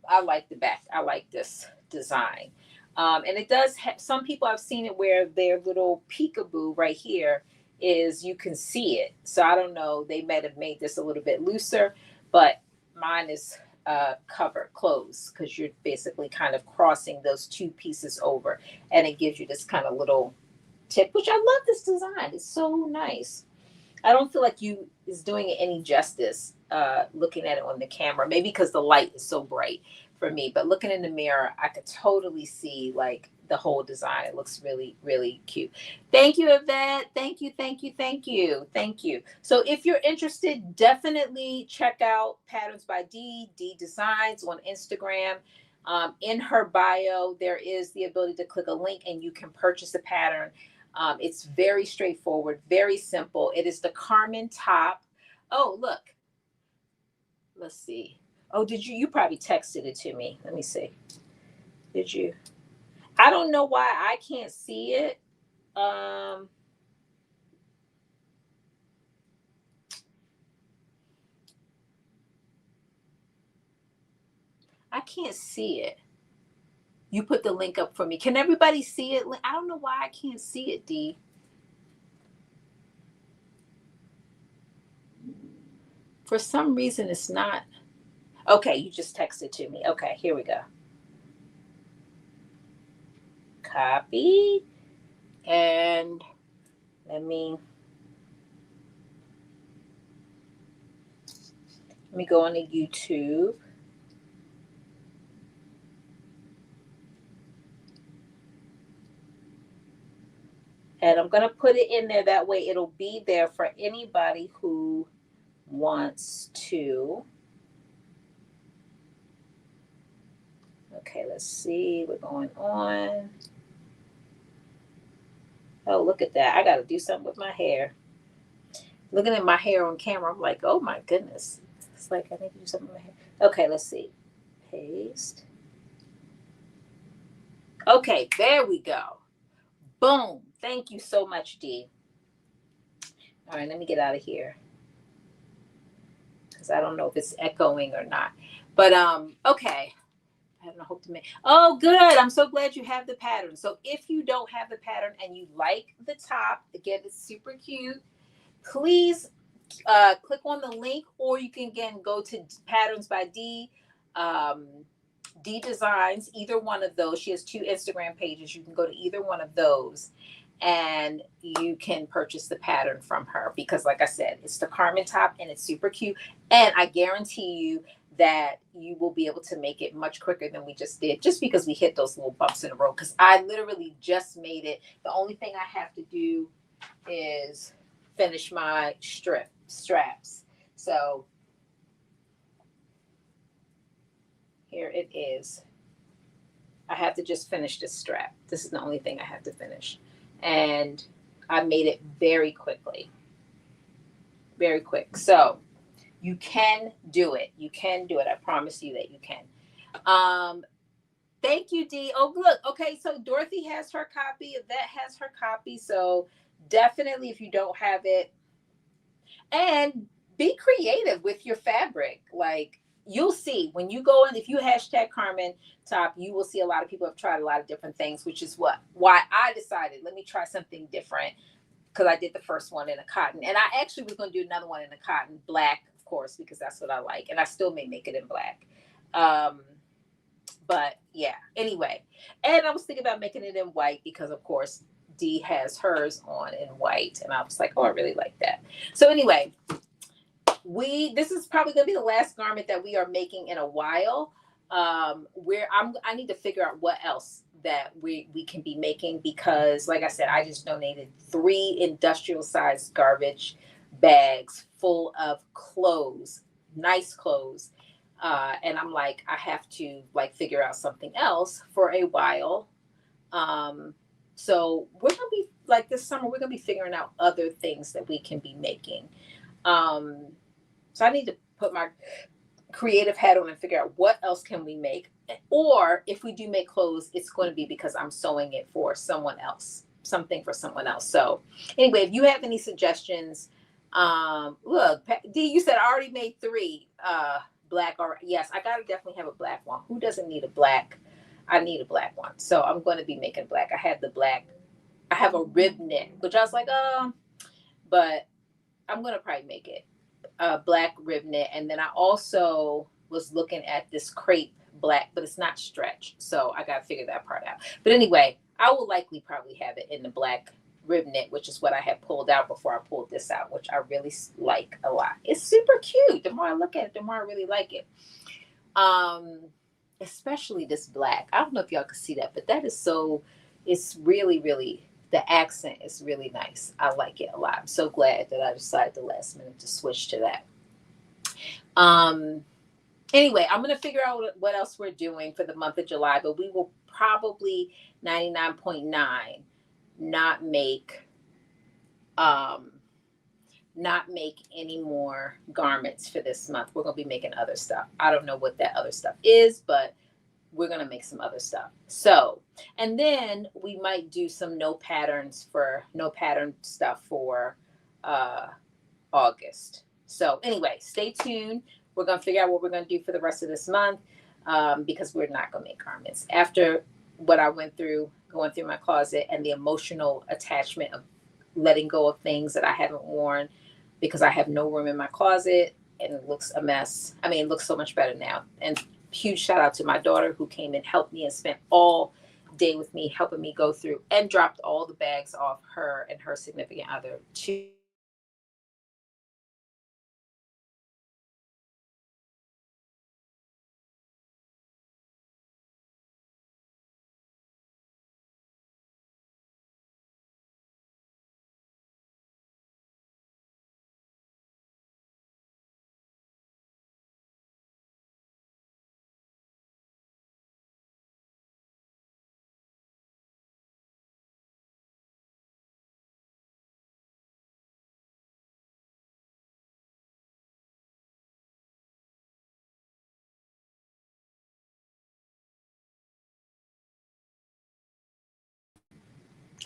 I like the back. I like this design. And it does have some people, I've seen it where their little peekaboo right here is, you can see it. So I don't know, they might have made this a little bit looser, but mine is covered, closed, because you're basically kind of crossing those 2 pieces over, and it gives you this kind of little tip, which I love this design. It's so nice. I don't feel like you is doing it any justice looking at it on the camera. Maybe because the light is so bright for me, but looking in the mirror, I could totally see like the whole design. It looks really, really cute. Thank you, Yvette. Thank you, thank you, thank you, thank you. So if you're interested, definitely check out Patterns by DeeDesigns on Instagram. In her bio, there is the ability to click a link and you can purchase a pattern. It's very straightforward, very simple. It is the Carmen top. Oh, look. Let's see. Oh, did you? You probably texted it to me. Let me see. Did you? I don't know why I can't see it. Um, I can't see it. You put the link up for me. Can everybody see it? I don't know why I can't see it, Dee. For some reason, it's not. Okay, you just texted to me. Okay, here we go. Copy. And let me go on to YouTube. And I'm going to put it in there. That way it'll be there for anybody who wants to. Okay, let's see. We're going on. Oh, look at that. I got to do something with my hair. Looking at my hair on camera, I'm like, oh my goodness. It's like I need to do something with my hair. Okay, let's see. Paste. Okay, there we go. Boom. Thank you so much, Dee. All right, let me get out of here. Because I don't know if it's echoing or not. But okay. I don't hope to make. Oh, good. I'm so glad you have the pattern. So if you don't have the pattern and you like the top, again, it's super cute. Please click on the link, or you can again go to Patterns by Dee, DeeDesigns. Either one of those. She has 2 Instagram pages. You can go to either one of those, and you can purchase the pattern from her. Because, like I said, it's the Carmen top, and it's super cute. And I guarantee you that you will be able to make it much quicker than we just did, just because we hit those little bumps in the road. Because I literally just made it. The only thing I have to do is finish my straps. So here it is. I have to just finish this strap. This is the only thing I have to finish. And I made it very quickly. Very quick. So you can do it. You can do it. I promise you that you can. Thank you, Dee. Oh, look. Okay, so Dorothy has her copy. Yvette has her copy. So definitely, if you don't have it, and be creative with your fabric. Like, you'll see when you go in, if you hashtag Carmen top, you will see a lot of people have tried a lot of different things, which is why I decided, let me try something different. Because I did the first one in a cotton, and I actually was going to do another one in a cotton black, of course, because that's what I like, and I still may make it in black. But yeah, anyway, and I was thinking about making it in white because, of course, Dee has hers on in white, and I was like, oh, I really like that. So anyway, this is probably going to be the last garment that we are making in a while. I need to figure out what else that we can be making, because like I said, I just donated 3 industrial sized garbage bags full of clothes, nice clothes. And I'm like, I have to like figure out something else for a while. So we're gonna be like, this summer, we're gonna be figuring out other things that we can be making. So I need to put my creative hat on and figure out what else can we make. Or if we do make clothes, it's going to be because I'm sewing it for someone else, something for someone else. So anyway, if you have any suggestions, look, Dee, you said I already made 3 black. Or yes, I gotta definitely have a black one. Who doesn't need a black? I need a black one. So I'm going to be making black. I have the black. I have a rib knit, which I was like, but I'm going to probably make it black rib knit. And then I also was looking at this crepe black, but it's not stretch. So I got to figure that part out. But anyway, I will likely probably have it in the black rib knit, which is what I had pulled out before I pulled this out, which I really like a lot. It's super cute. The more I look at it, the more I really like it. Especially this black. I don't know if y'all can see that, but that is so, it's really, really, the accent is really nice. I like it a lot. I'm so glad that I decided the last minute to switch to that. Anyway, I'm going to figure out what else we're doing for the month of July, but we will probably 99.9 not make any more garments for this month. We're going to be making other stuff. I don't know what that other stuff is, but we're going to make some other stuff. So, and then we might do some no pattern stuff for August. So anyway, stay tuned. We're going to figure out what we're going to do for the rest of this month, because we're not going to make garments. After what I went through, going through my closet, and the emotional attachment of letting go of things that I haven't worn because I have no room in my closet and it looks a mess. I mean, it looks so much better now. And huge shout out to my daughter who came and helped me and spent all day with me, helping me go through and dropped all the bags off her and her significant other to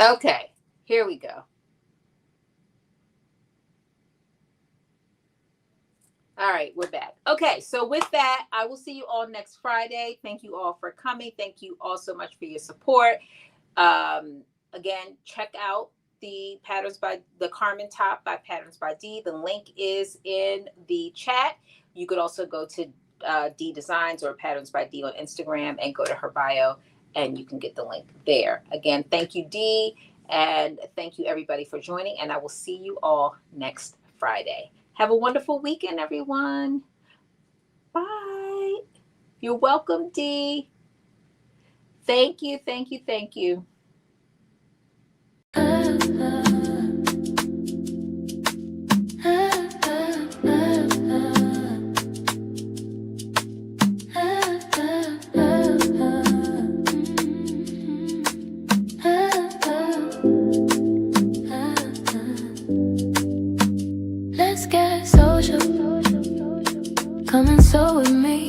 Okay, here we go. All right, we're back. Okay, so with that, I will see you all next Friday. Thank you all for coming. Thank you all so much for your support. Again, check out the Patterns by the Carmen top by Patterns by Dee. The link is in the chat. You could also go to DeeDesigns or Patterns by Dee on Instagram and go to her bio, and you can get the link there. Again, thank you, Dee, and thank you everybody for joining. And I will see you all next Friday. Have a wonderful weekend, everyone. Bye. You're welcome, Dee. Thank you, thank you, thank you. Let's get social. Come and sew with me.